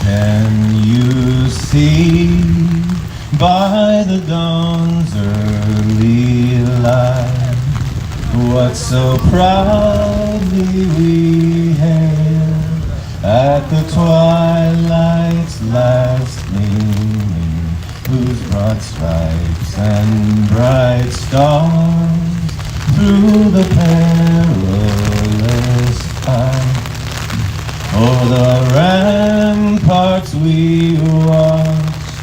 can you see by the dawn's early light what so proudly we hailed at the twilight's last gleaming, whose broad stripes and bright stars through the perilous fight o'er the ramparts we watched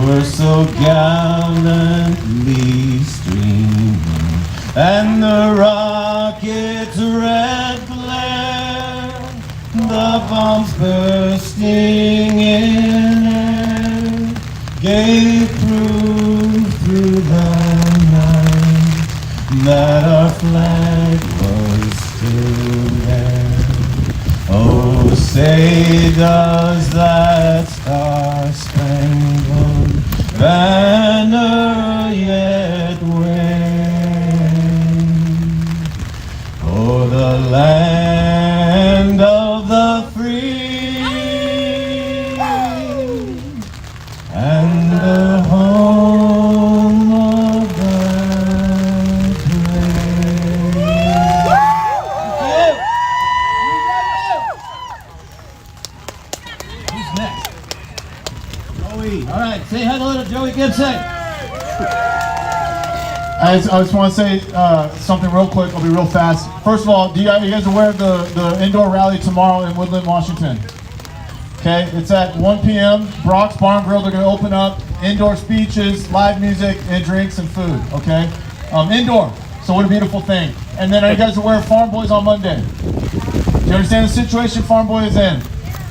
were so gallantly streaming, and the rocket's red glare, the bombs bursting in air, gave proof through the night that our flag was still there. Oh, Say, does that star-spangled banner yet wave o'er the land of the free and the home of the All right, say hello to Joey Gibson. I just want to say something real quick. I'll be real fast. First of all, are you guys aware of the indoor rally tomorrow in Woodland, Washington? Okay, it's at 1 p.m. Brock's Barn Grill. They're going to open up indoor speeches, live music, and drinks and food. Okay, indoor. So what a beautiful thing. And then are you guys aware of Farm Boys on Monday? Do you understand the situation Farm Boy is in?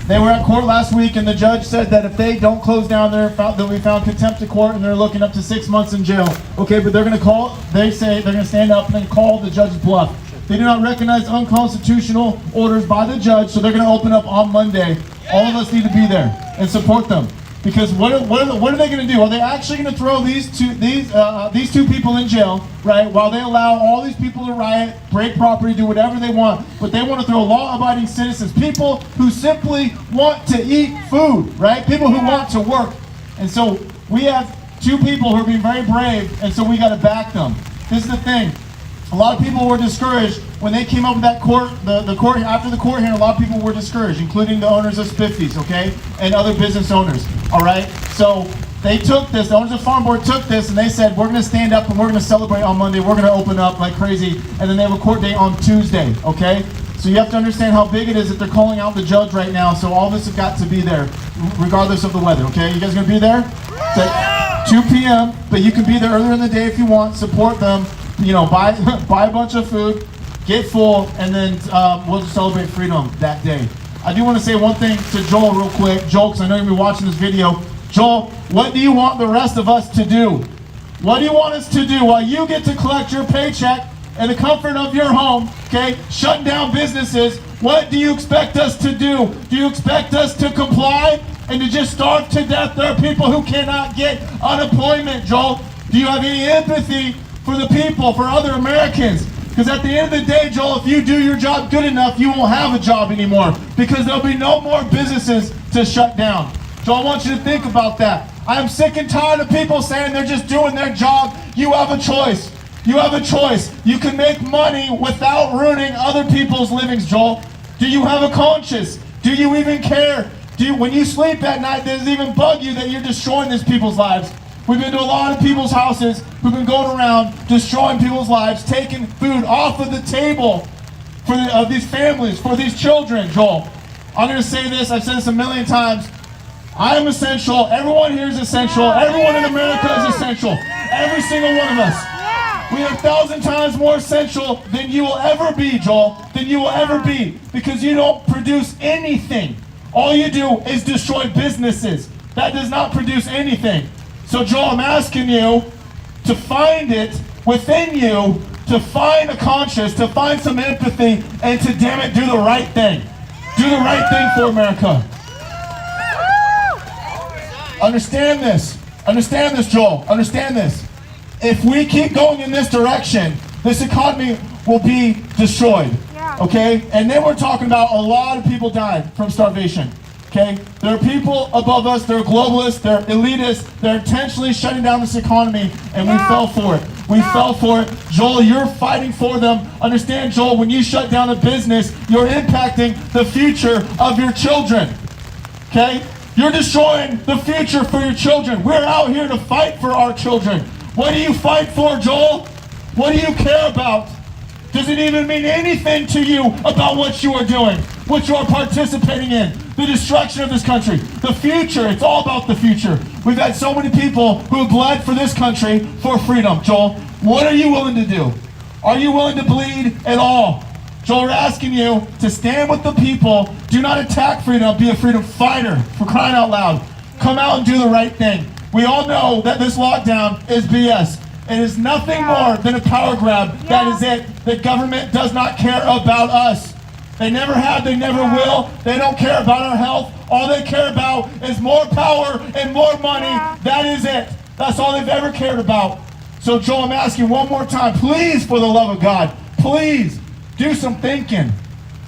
They were at court last week, and the judge said that if they don't close down, they'll be found contempt of court, and they're looking up to 6 months in jail. Okay, but they're going to call. They say they're going to stand up and then call the judge's bluff. They do not recognize unconstitutional orders by the judge, so they're going to open up on Monday. All of us need to be there and support them, because what are they going to do? Are they actually going to throw these two people in jail, right? While they allow all these people to riot, break property, do whatever they want, but they want to throw law-abiding citizens, people who simply want to eat food, right? People who want to work. And so we have two people who are being very brave, and so we got to back them. This is the thing. A lot of people were discouraged when they came up with that court, the court, after the court hearing. A lot of people were discouraged, including the owners of Spiffy's, okay, and other business owners, all right? So they took this, the owners of Farm Board took this, and they said, we're going to stand up and we're going to celebrate on Monday. We're going to open up like crazy, and then they have a court date on Tuesday, okay? So you have to understand how big it is that they're calling out the judge right now, so all of us have got to be there, regardless of the weather, okay? You guys going to be there? It's at 2 p.m., but you can be there earlier in the day if you want. Support them. You know, buy a bunch of food, get full, and then we'll just celebrate freedom that day. I do want to say one thing to Joel real quick. Joel, because I know you'll be watching this video. Joel, what do you want the rest of us to do? What do you want us to do while you get to collect your paycheck in the comfort of your home, okay, shutting down businesses? What do you expect us to do? Do you expect us to comply and to just starve to death? There are people who cannot get unemployment, Joel. Do you have any empathy for the people, for other Americans? Because at the end of the day, Joel, if you do your job good enough, you won't have a job anymore, because there'll be no more businesses to shut down. Joel, I want you to think about that. I am sick and tired of people saying they're just doing their job. You have a choice. You have a choice. You can make money without ruining other people's livings, Joel. Do you have a conscience? Do you even care? When you sleep at night, does it even bug you that you're destroying these people's lives? We've been to a lot of people's houses who've been going around destroying people's lives, taking food off of the table for these families, for these children, Joel. I'm going to say this, I've said this a million times. I am essential. Everyone here is essential. Everyone in America is essential. Every single one of us. We are 1,000 times more essential than you will ever be, Joel, than you will ever be, because you don't produce anything. All you do is destroy businesses. That does not produce anything. So Joel, I'm asking you to find it within you, to find a conscience, to find some empathy, and to, damn it, do the right thing. Do the right thing for America. Understand this. Understand this, Joel. Understand this. If we keep going in this direction, this economy will be destroyed. Okay? And then we're talking about a lot of people died from starvation. Okay? There are people above us, they're globalists, they're elitists, they're intentionally shutting down this economy, and we fell for it. We fell for it. Joel, you're fighting for them. Understand, Joel, when you shut down a business, you're impacting the future of your children. Okay? You're destroying the future for your children. We're out here to fight for our children. What do you fight for, Joel? What do you care about? Does it even mean anything to you about what you are doing, what you are participating in, the destruction of this country, the future? It's all about the future. We've had so many people who have bled for this country for freedom. Joel, what are you willing to do? Are you willing to bleed at all? Joel, we're asking you to stand with the people. Do not attack freedom. Be a freedom fighter, for crying out loud. Come out and do the right thing. We all know that this lockdown is BS. It is nothing more than a power grab. That is it. The government does not care about us. They never have, they never will. They don't care about our health. All they care about is more power and more money. That is it. That's all they've ever cared about. So Joel, I'm asking one more time, please, for the love of God, please do some thinking.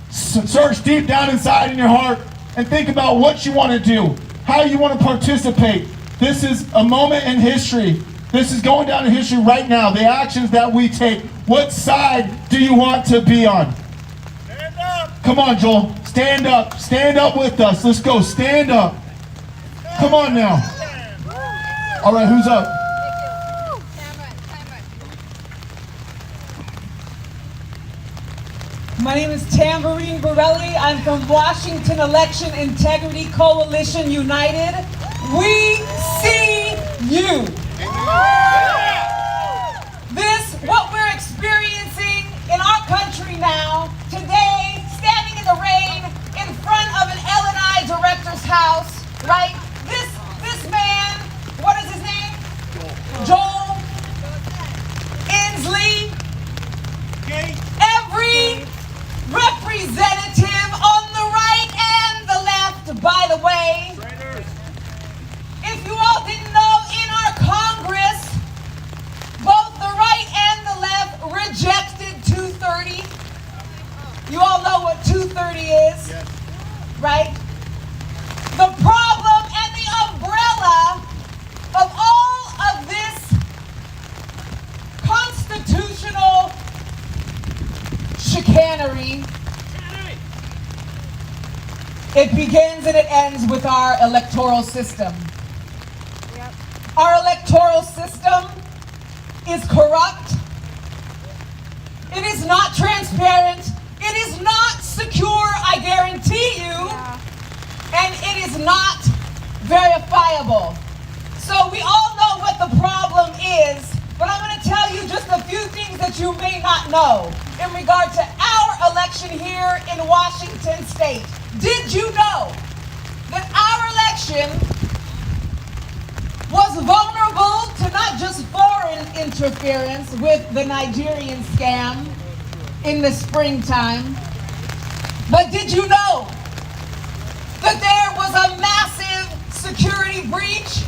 Search deep down inside in your heart and think about what you want to do, how you want to participate. This is a moment in history. This is going down in history right now. The actions that we take. What side do you want to be on? Stand up. Come on, Joel. Stand up. Stand up with us. Let's go. Stand up. Come on now. All right, who's up? My name is Tamborine Borelli. I'm from Washington Election Integrity Coalition United. We see you. What we're experiencing in our country now, today, standing in the rain in front of an L&I director's house, right? This man, what is his name? Joel Inslee. Every representative on the right and the left, by the way. If you all didn't know, in our Congress, both the right and the left rejected 230. You all know what 230 is, right? The problem and the umbrella of all of this constitutional chicanery, it begins and it ends with our electoral system. Our electoral system is corrupt. It is not transparent. It is not secure, I guarantee you. And it is not verifiable. So we all know what the problem is, but I'm going to tell you just a few things that you may not know in regard to our election here in Washington State. Did you know that our election was vulnerable to not just foreign interference with the Nigerian scam in the springtime, but did you know that there was a massive security breach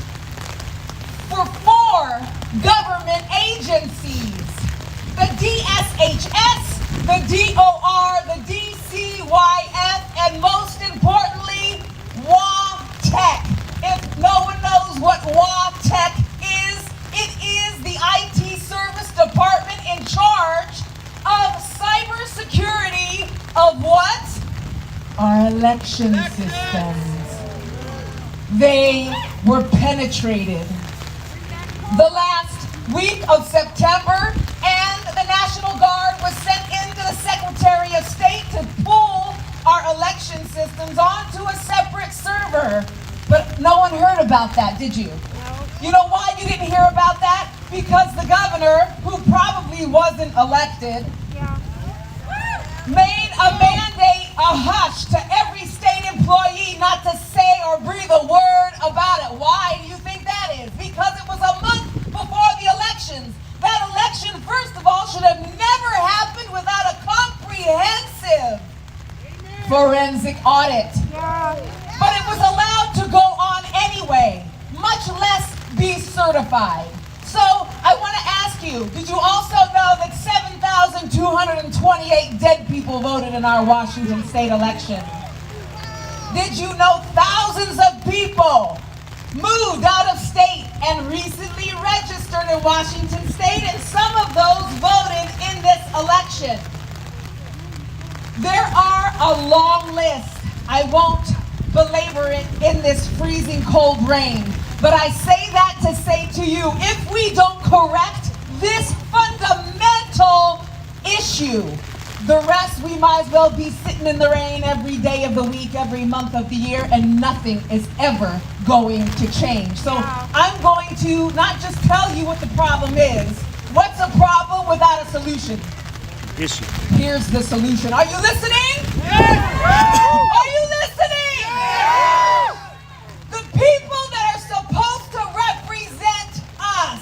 for 4 government agencies? The DSHS, the DOR, the DCYF, and most importantly, WA Tech. If no one knows what WA Tech is, it is the IT service department in charge of cybersecurity of what? Our election systems. They were penetrated. The last week of September, and the National Guard was sent into the Secretary of State to pull our election systems onto a separate server. But no one heard about that, did you? No. You know why you didn't hear about that? Because the governor, who probably wasn't elected, made a mandate, a hush to every state employee not to say or breathe a word about it. Why do you think that is? Because it was a month before the elections. That election, first of all, should have never happened without a comprehensive forensic audit. But it was allowed to go on anyway, much less be certified. So I want to ask you, did you also know that 7,228 dead people voted in our Washington state election? Did you know thousands of people moved out of state and recently registered in Washington state, and some of those voted in this election? There are a long list. I won't belabor it in this freezing cold rain, but I say that to say to you, if we don't correct this fundamental issue, the rest we might as well be sitting in the rain every day of the week, every month of the year, and nothing is ever going to change. So I'm going to not just tell you what the problem is. What's a problem without a solution? Issue. Here's the solution. Are you listening? Are you listening? The people that are supposed to represent us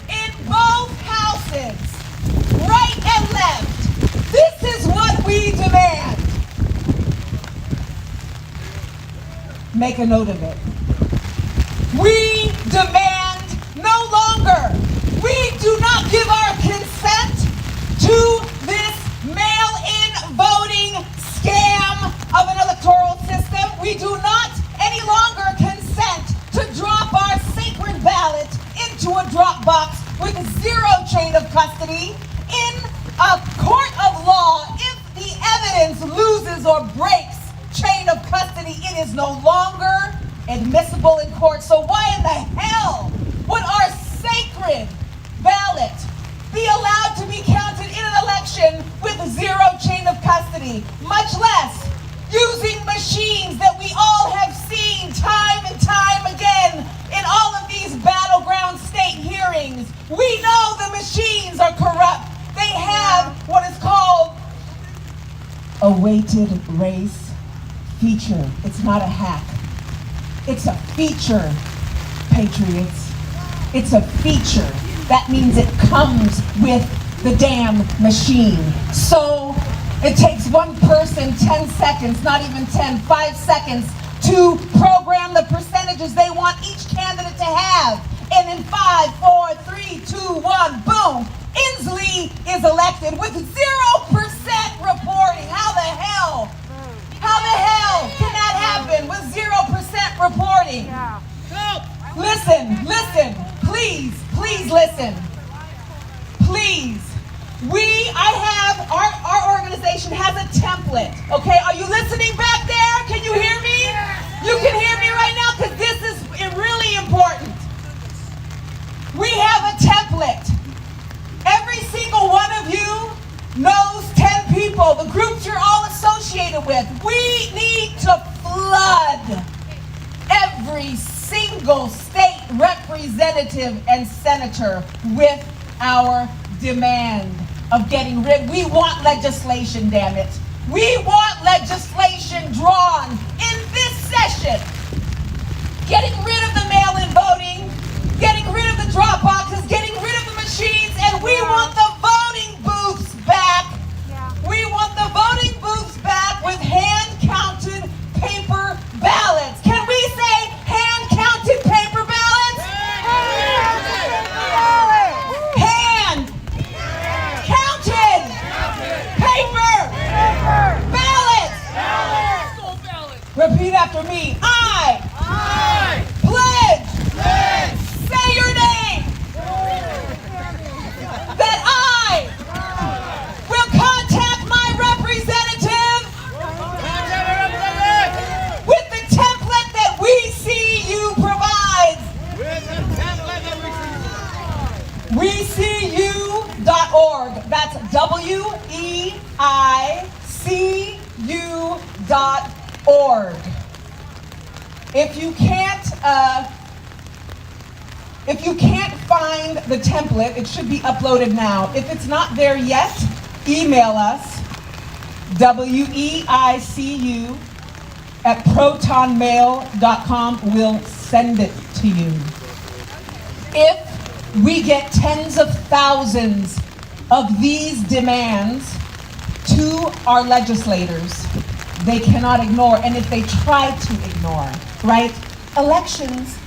in both houses, right and left, this is what we do. make a note of it. We demand no longer, we do not give our consent to this mail-in voting scam of an electoral system. We do not any longer consent to drop our sacred ballot into a drop box with zero chain of custody. In a court of law, if the evidence loses or breaks chain of custody, it is no longer admissible in court. So why in the hell would our sacred ballot be allowed to be counted in an election with zero chain of custody, much less using machines that we all have seen time and time again in all of these battleground state hearings? We know the machines are corrupt. They have what is called a weighted race feature. It's not a hack. It's a feature, patriots. It's a feature. That means it comes with the damn machine. So it takes one person 10 seconds, not even 10, 5 seconds to program the percentages they want each candidate to have. And in 5, 4, 3, 2, 1, boom, Inslee is elected with 0% reporting. How the hell can that happen with 0% reporting? Listen, please listen. Please. Our organization has a template, okay? Are you listening back there? Can you hear me? You can hear me right now because this is really important. We have a template. Every single one of you knows 10 people, the groups you're all associated with. We need to flood every single state representative and senator with our demand of getting rid. We want legislation, damn it. We want legislation drawn in this session. Getting rid of the mail-in voting, getting rid of the drop boxes, getting rid of the machines, and we want the voting booths back. We want the voting booths back with hand-counted paper ballots. Can we say hand-counted paper ballots? Hand-counted paper ballots. Repeat after me. I pledge. Say your name. That I will contact my representative with the template that WeSeeYou provides. WeSeeYou.org. That's WEICU.org. If you can't find the template, it should be uploaded now. If it's not there yet, email us, weicu@protonmail.com. We'll send it to you. If we get tens of thousands of these demands to our legislators, they cannot ignore. And if they try to ignore, right? Elections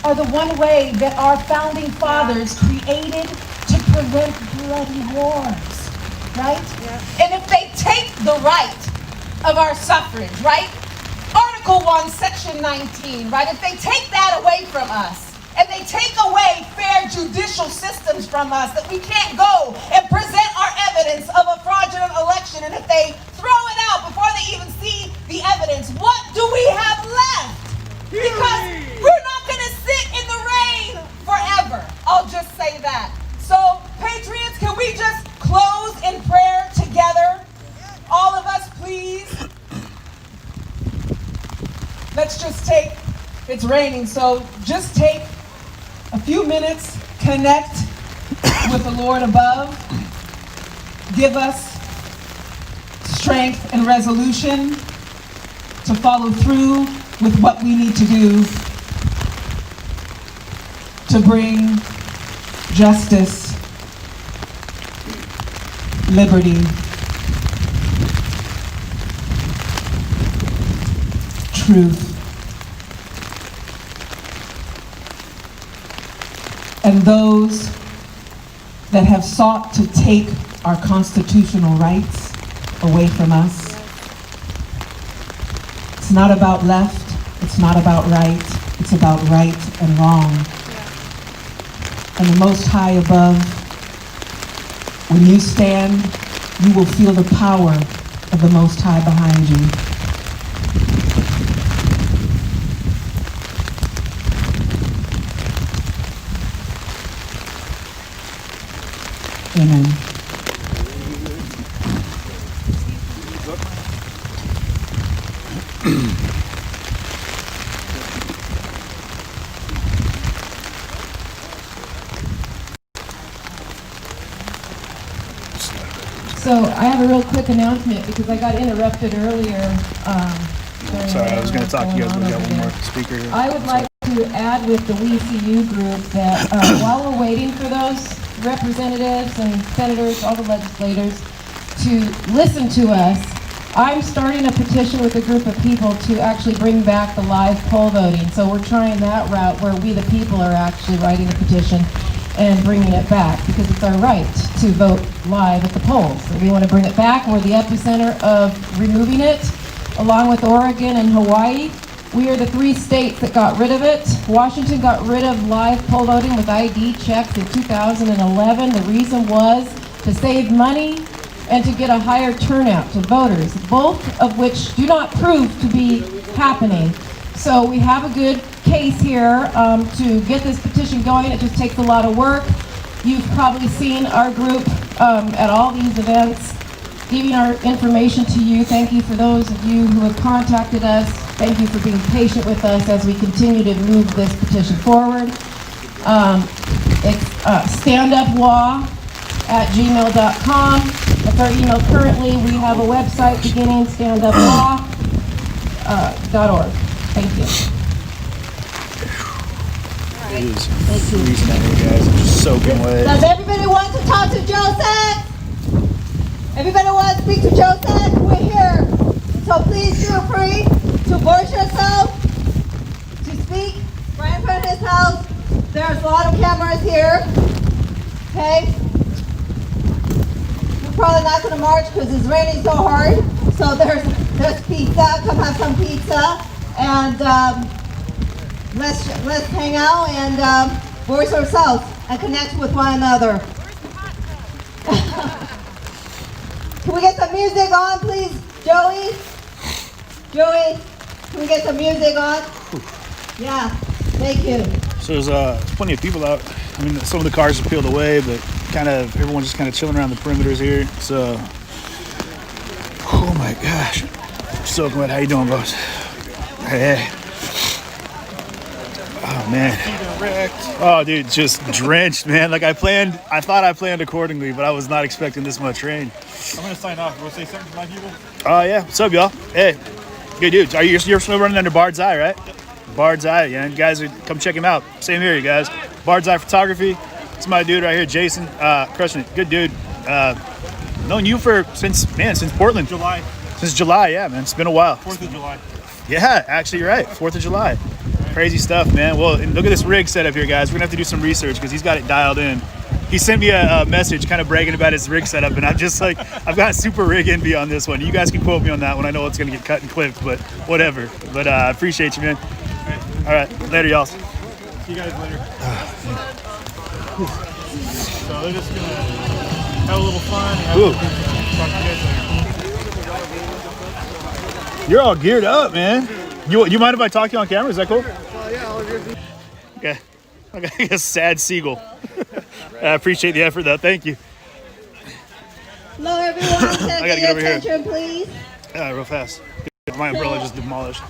are the one way that our founding fathers created to prevent bloody wars, right? And if they take the right of our suffrage, right? Article 1, Section 19, right? If they take that away from us, and they take away fair judicial systems from us, that we can't go and present our evidence of a fraudulent election, and if they throw it out before they even see the evidence, what do we have left? Because we're not going to sit in the rain forever. I'll just say that. So, patriots, can we just close in prayer together? All of us, please. Let's just take, it's raining, so just take a few minutes, connect with the Lord above. Give us strength and resolution to follow through with what we need to do to bring justice, liberty, truth, those that have sought to take our constitutional rights away from us. It's not about left, it's not about right, it's about right and wrong. And the Most High above, when you stand, you will feel the power of the Most High behind you. Amen. So I have a real quick announcement because I got interrupted earlier. Sorry, I was going to talk to you guys, but we got one more speaker here. I would like to add with the WeCU group that while we're waiting for those representatives and senators, all the legislators, to listen to us, I'm starting a petition with a group of people to actually bring back the live poll voting. So we're trying that route where we, the people, are actually writing a petition and bringing it back because it's our right to vote live at the polls. So we want to bring it back. We're the epicenter of removing it, along with Oregon and Hawaii. We are the 3 states that got rid of it. Washington got rid of live poll voting with ID checks in 2011. The reason was to save money and to get a higher turnout to voters, both of which do not prove to be happening. So we have a good case here to get this petition going. It just takes a lot of work. You've probably seen our group at all these events, giving our information to you. Thank you for those of you who have contacted us. Thank you for being patient with us as we continue to move this petition forward. It's standupwa@gmail.com. That's our email currently. We have a website beginning, standupwa.org. Thank you. It is freezing out here, guys. I'm just soaking wet. Does everybody want to talk to Joseph? Everybody want to speak to Joseph? We're here. So please feel free to voice yourself, to speak right in front of his house. There's a lot of cameras here. Okay? We're probably not going to march because it's raining so hard. So there's pizza. Come have some pizza. And let's hang out and voice ourselves and connect with one another. Can we get some music on, please, Joey? Joey, can we get some music on? Yeah, thank you. So there's plenty of people out. I mean, some of the cars are peeled away, but kind of everyone's just kind of chilling around the perimeters here. So, oh my gosh, soaking wet. How you doing, boss? Hey. Oh man. Oh dude, just drenched, man. Like I thought I planned accordingly, but I was not expecting this much rain. I'm gonna sign off. We'll say something to my people. Yeah. What's up, y'all? Hey, good dudes. You're still running under Bard's Eye, right? Bard's Eye, yeah. You guys, come check him out. Same here, you guys. Bard's Eye Photography. It's my dude right here, Jason. Crushing it. Good dude. Known you since Portland. July. Since July, yeah, man. It's been a while. 4th of July. Yeah, actually, you're right. 4th of July. Crazy stuff, man. Well, and look at this rig setup here, guys. We're gonna have to do some research because he's got it dialed in. He sent me a message kind of bragging about his rig setup, and I'm just like, I've got super rig envy on this one. You guys can quote me on that one. I know it's gonna get cut and clipped, but whatever. But I appreciate you, man. All right, later, y'all. See you guys later. So they're just gonna have a little fun. And talk to you guys later. You're all geared up, man. You mind if I talk to you on camera? Is that cool? Yeah, all good. Okay. Okay, a sad seagull. I appreciate the effort, though. Thank you. Hello, everyone. Can I gotta get get your over here. attention, please? Yeah, real fast. My umbrella just demolished.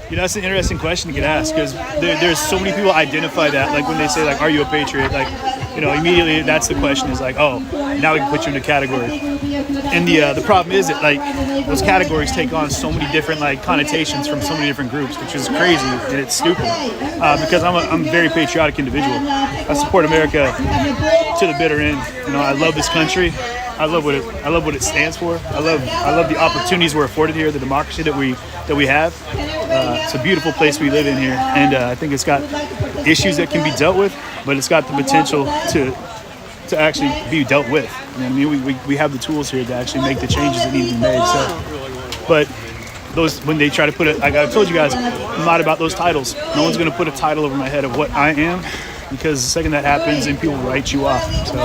You know, that's an interesting question to get asked because there's so many people identify that, like when they say, like, are you a patriot? Like, you know, immediately that's the question is like, oh, now we can put you in a category. And the problem is that, like, those categories take on so many different, like, connotations from so many different groups, which is crazy and it's stupid because I'm a very patriotic individual. I support America to the bitter end. You know, I love this country. I love what it stands for. I love the opportunities we're afforded here, the democracy that we have. It's a beautiful place we live in here, and I think it's got issues that can be dealt with, but it's got the potential to actually be dealt with. You know what I mean? We have the tools here to actually make the changes that need to be made. So, but those, when they try to put it, like I told you guys, I'm not about those titles. No one's going to put a title over my head of what I am, because the second that happens, then people write you off. So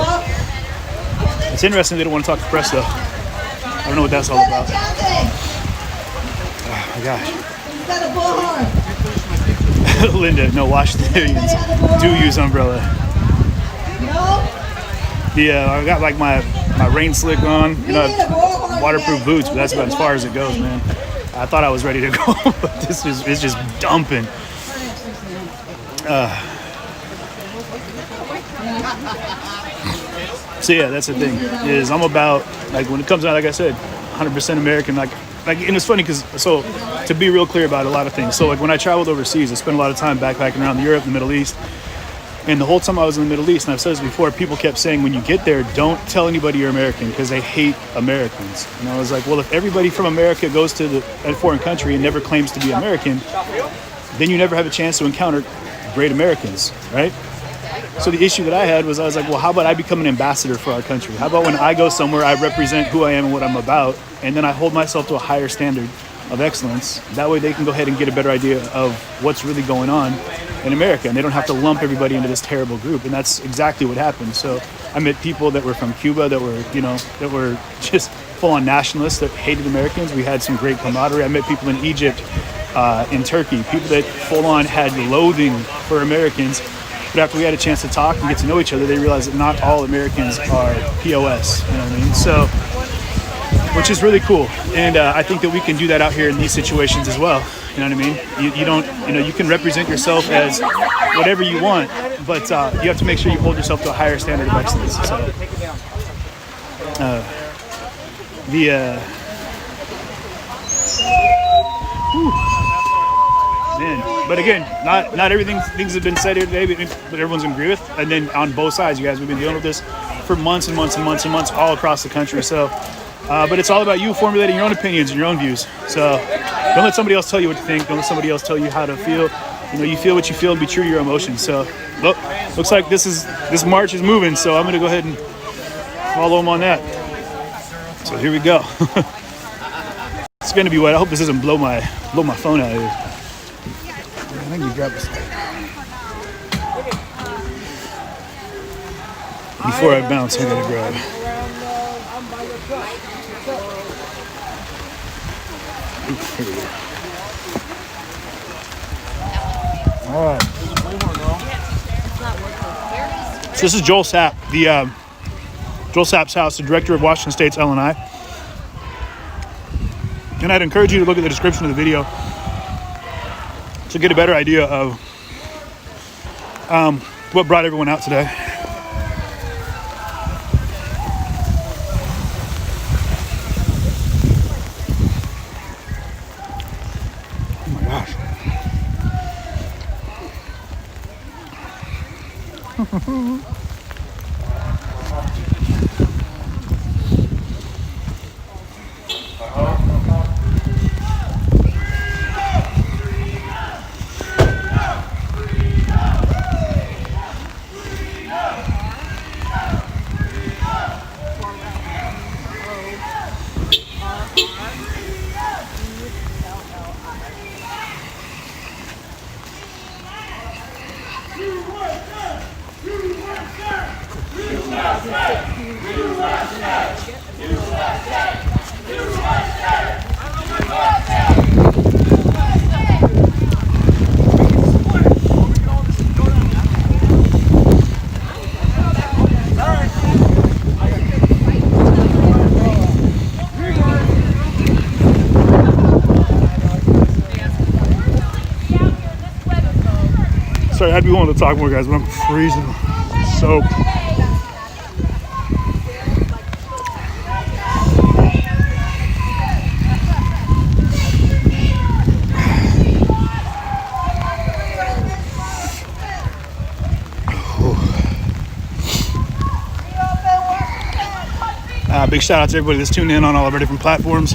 it's interesting they don't want to talk to the press, though. I don't know what that's all about. Oh my gosh. Linda, no, Washingtonians do use umbrella. Yeah, I got like my rain slick on, you know, waterproof boots, but that's about as far as it goes, man. I thought I was ready to go, but it's just dumping. So yeah, that's the thing, is I'm about, like, when it comes out, like I said, 100% American, like, and it's funny because, so to be real clear about a lot of things, so like when I traveled overseas, I spent a lot of time backpacking around Europe, the Middle East, and the whole time I was in the Middle East, and I've said this before, people kept saying, when you get there, don't tell anybody you're American, because they hate Americans. And I was like, well, if everybody from America goes to a foreign country and never claims to be American, then you never have a chance to encounter great Americans, right? So the issue that I had was, I was like, well, how about I become an ambassador for our country? How about when I go somewhere, I represent who I am and what I'm about, and then I hold myself to a higher standard of excellence. That way they can go ahead and get a better idea of what's really going on in America, and they don't have to lump everybody into this terrible group. And that's exactly what happened. So I met people that were from Cuba that were, you know, that were just full-on nationalists that hated Americans. We had some great camaraderie. I met people in Egypt, in Turkey, people that full-on had loathing for Americans. But after we had a chance to talk and get to know each other, they realized that not all Americans are POS, you know what I mean? So, which is really cool. And I think that we can do that out here in these situations as well. You know what I mean? You don't, you know, you can represent yourself as whatever you want, but you have to make sure you hold yourself to a higher standard of excellence. So, man, but again, not everything, things have been said here today, but everyone's in agree with. And then on both sides, you guys, we've been dealing with this for months and months and months and months all across the country. So, but it's all about you formulating your own opinions and your own views. So don't let somebody else tell you what to think. Don't let somebody else tell you how to feel. You know, you feel what you feel and be true to your emotions. So look, looks like this march is moving. So I'm going to go ahead and follow them on that. So here we go. It's going to be wet. I hope this doesn't blow my phone out of here. I think you grab this before I bounce. I gotta grab. Here we go. All right. So this is Joel Sapp, Joel Sapp's house, the director of Washington State's LNI. And I'd encourage you to look at the description of the video to get a better idea of what brought everyone out today. Oh my gosh. Sorry, I'd be willing to talk more, guys, but I'm freezing. Soaked. Big shout out to everybody that's tuned in on all of our different platforms.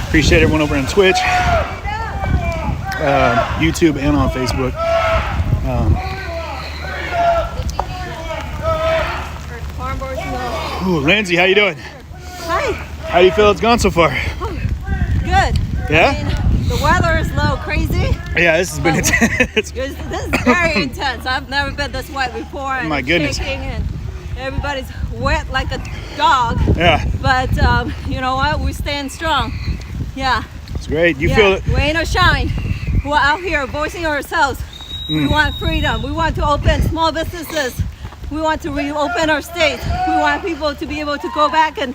Appreciate everyone over on Twitch. YouTube and on Facebook. Lindsay, how you doing? Hi. How do you feel it's gone so far? Good. Yeah? I mean, the weather is a little crazy. Yeah, this has been intense. This is very intense. I've never been this wet before. And My goodness. Shaking and everybody's wet like a dog. Yeah. But you know what? We're staying strong. Yeah. It's great. You feel it? Rain or shine. We're out here voicing ourselves. We want freedom. We want to open small businesses. We want to reopen our state. We want people to be able to go back and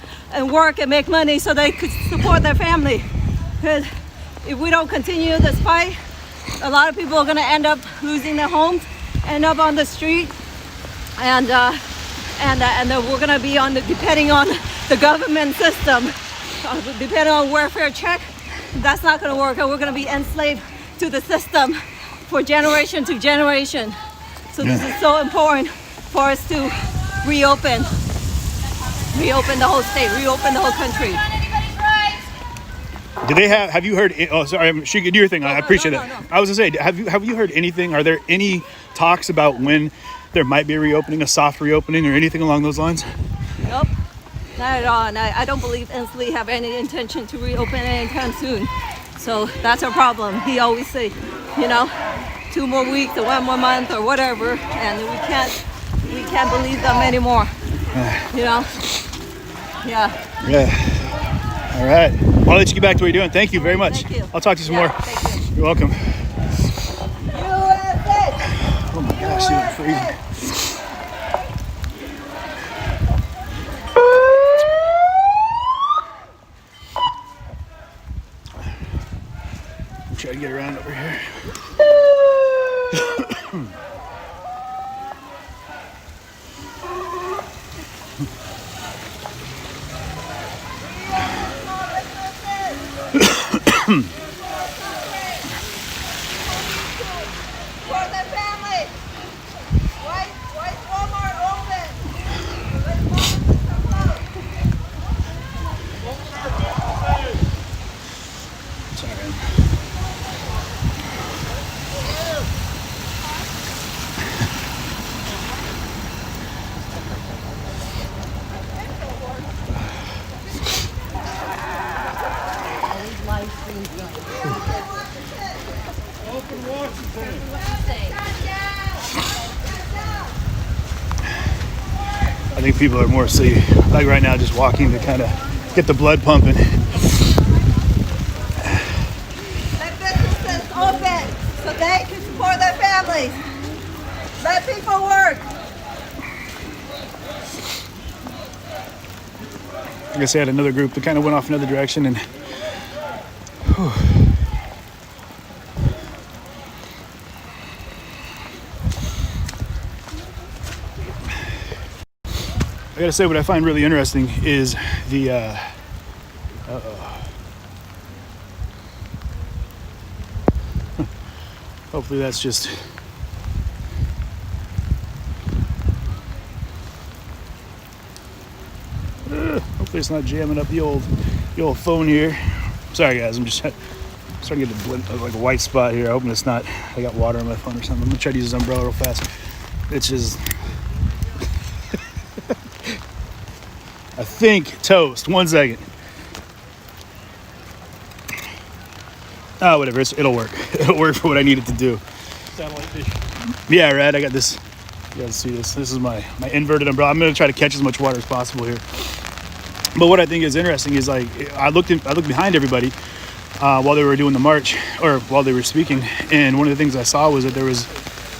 work and make money so they could support their family. Because if we don't continue this fight, a lot of people are going to end up losing their homes, end up on the street, and then we're going to be depending on the government system, depending on welfare check. That's not going to work, and we're going to be enslaved to the system for generation to generation. So this is so important for us to reopen the whole state, reopen the whole country. Do they have you heard, oh sorry, she could do your thing, I appreciate it. No. I was gonna say, have you heard anything, are there any talks about when there might be a reopening, a soft reopening or anything along those lines? Nope, not at all, and I don't believe Inslee have any intention to reopen anytime soon. So that's our problem. He always say, 2 more weeks or 1 more month or whatever, and we can't believe them anymore. Yeah. All right. I'll let you get back to what you're doing. Thank you very much. Thank you. I'll talk to you some more. Thank you. You're welcome. USA! Oh my gosh, dude, freezing. Try to get around over here. For the family. Why is Walmart open? Sorry. I think people are more like right now just walking to kind of get the blood pumping. Let businesses open so they can support their families. Let people work. I guess I had another group that kind of went off another direction and I gotta say what I find really interesting is the hopefully that's just hopefully it's not jamming up the old phone here. Sorry guys, I'm just starting to get like a white spot here. I hope it's not, I got water on my phone or something. I'm gonna try to use this umbrella real fast. It's just I think toast. 1 second. Oh, whatever. It'll work. It'll work for what I need it to do. Satellite dish. Yeah, right. I got this. You guys see this? This is my inverted umbrella. I'm gonna try to catch as much water as possible here. But what I think is interesting is like I looked behind everybody while they were doing the march or while they were speaking, and one of the things I saw was that there was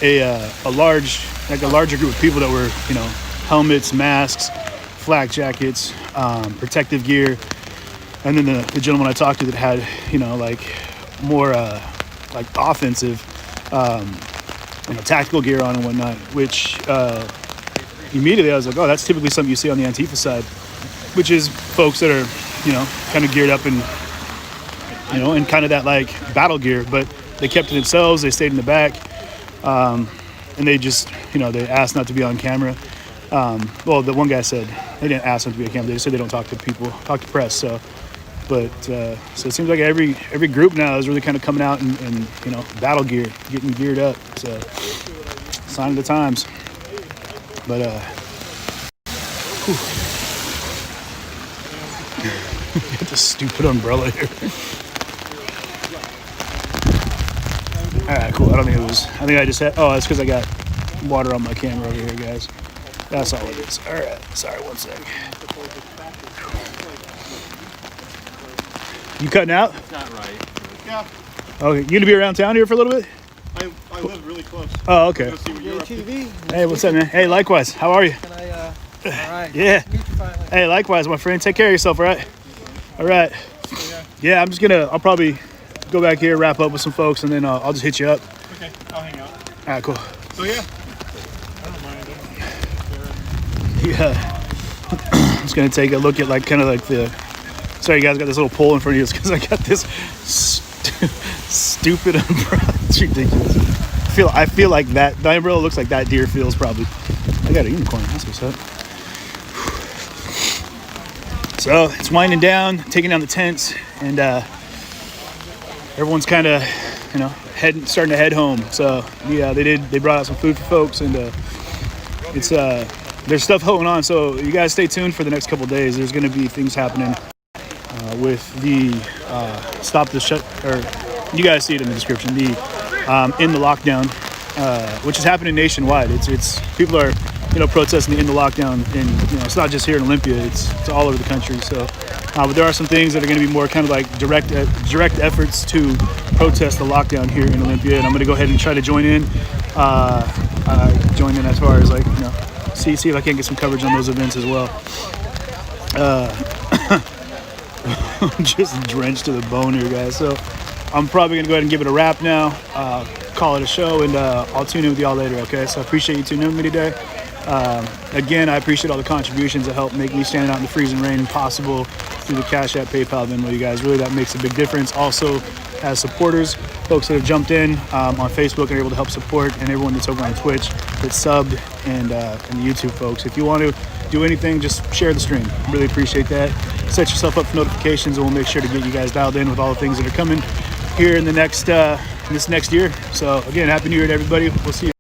a larger group of people that were helmets, masks, flak jackets, protective gear, and then the gentleman I talked to that had like more like offensive tactical gear on and whatnot, which immediately I was like, oh, that's typically something you see on the Antifa side, which is folks that are kind of geared up and and kind of that like battle gear, but they kept to themselves. They stayed in the back, and they just they asked not to be on camera. Well, the one guy said they didn't ask them to be on camera. They just said they don't talk to people, talk to press. So But so it seems like every group now is really kind of coming out in battle gear, getting geared up. So sign of the times. But get this stupid umbrella here. All right, cool. I think I just had. Oh, that's because I got water on my camera over here, guys. That's all it is. All right. Sorry, one sec. You cutting out? It's not right. Yeah. Okay, you gonna be around town here for a little bit? I live really close. Oh, okay. Hey, what's up, man? Hey, likewise. How are you? All right. Yeah. Hey, likewise, my friend. Take care of yourself, all right? All right. Yeah, I'll probably go back here, wrap up with some folks, and then I'll just hit you up. Okay, I'll hang out. All right, cool. So yeah. Yeah. I'm just gonna take a look at kind of the. Sorry, you guys got this little pole in front of you because I got this stupid umbrella. It's ridiculous. I feel like that. The umbrella looks like that deer feels probably. I got a unicorn. That's what's up. So it's winding down, taking down the tents, and everyone's kind of, starting to head home. So yeah, they brought out some food for folks, and it's there's stuff going on. So you guys stay tuned for the next couple of days. There's going to be things happening with the stop the shut, or you guys see it in the description. The in the lockdown, which is happening nationwide. It's people are protesting the in the lockdown, and it's not just here in Olympia. It's all over the country. So, but there are some things that are going to be more kind of like direct efforts to protest the lockdown here in Olympia, and I'm going to go ahead and try to join in. Join in as far as see if I can get some coverage on those events as well. I'm just drenched to the bone here, guys. So I'm probably gonna go ahead and give it a wrap now. Call it a show, and I'll tune in with y'all later. Okay, so I appreciate you tuning in with me today. Again, I appreciate all the contributions that help make me standing out in the freezing rain possible through the Cash App, PayPal, Venmo. You guys, really, that makes a big difference. Also, as supporters, folks that have jumped in on Facebook and are able to help support, and everyone that's over on Twitch that's subbed, and the YouTube folks. If you want to do anything, just share the stream. Really appreciate that. Set yourself up for notifications, and we'll make sure to get you guys dialed in with all the things that are coming here in the next this next year. So again, Happy New Year to everybody. We'll see you.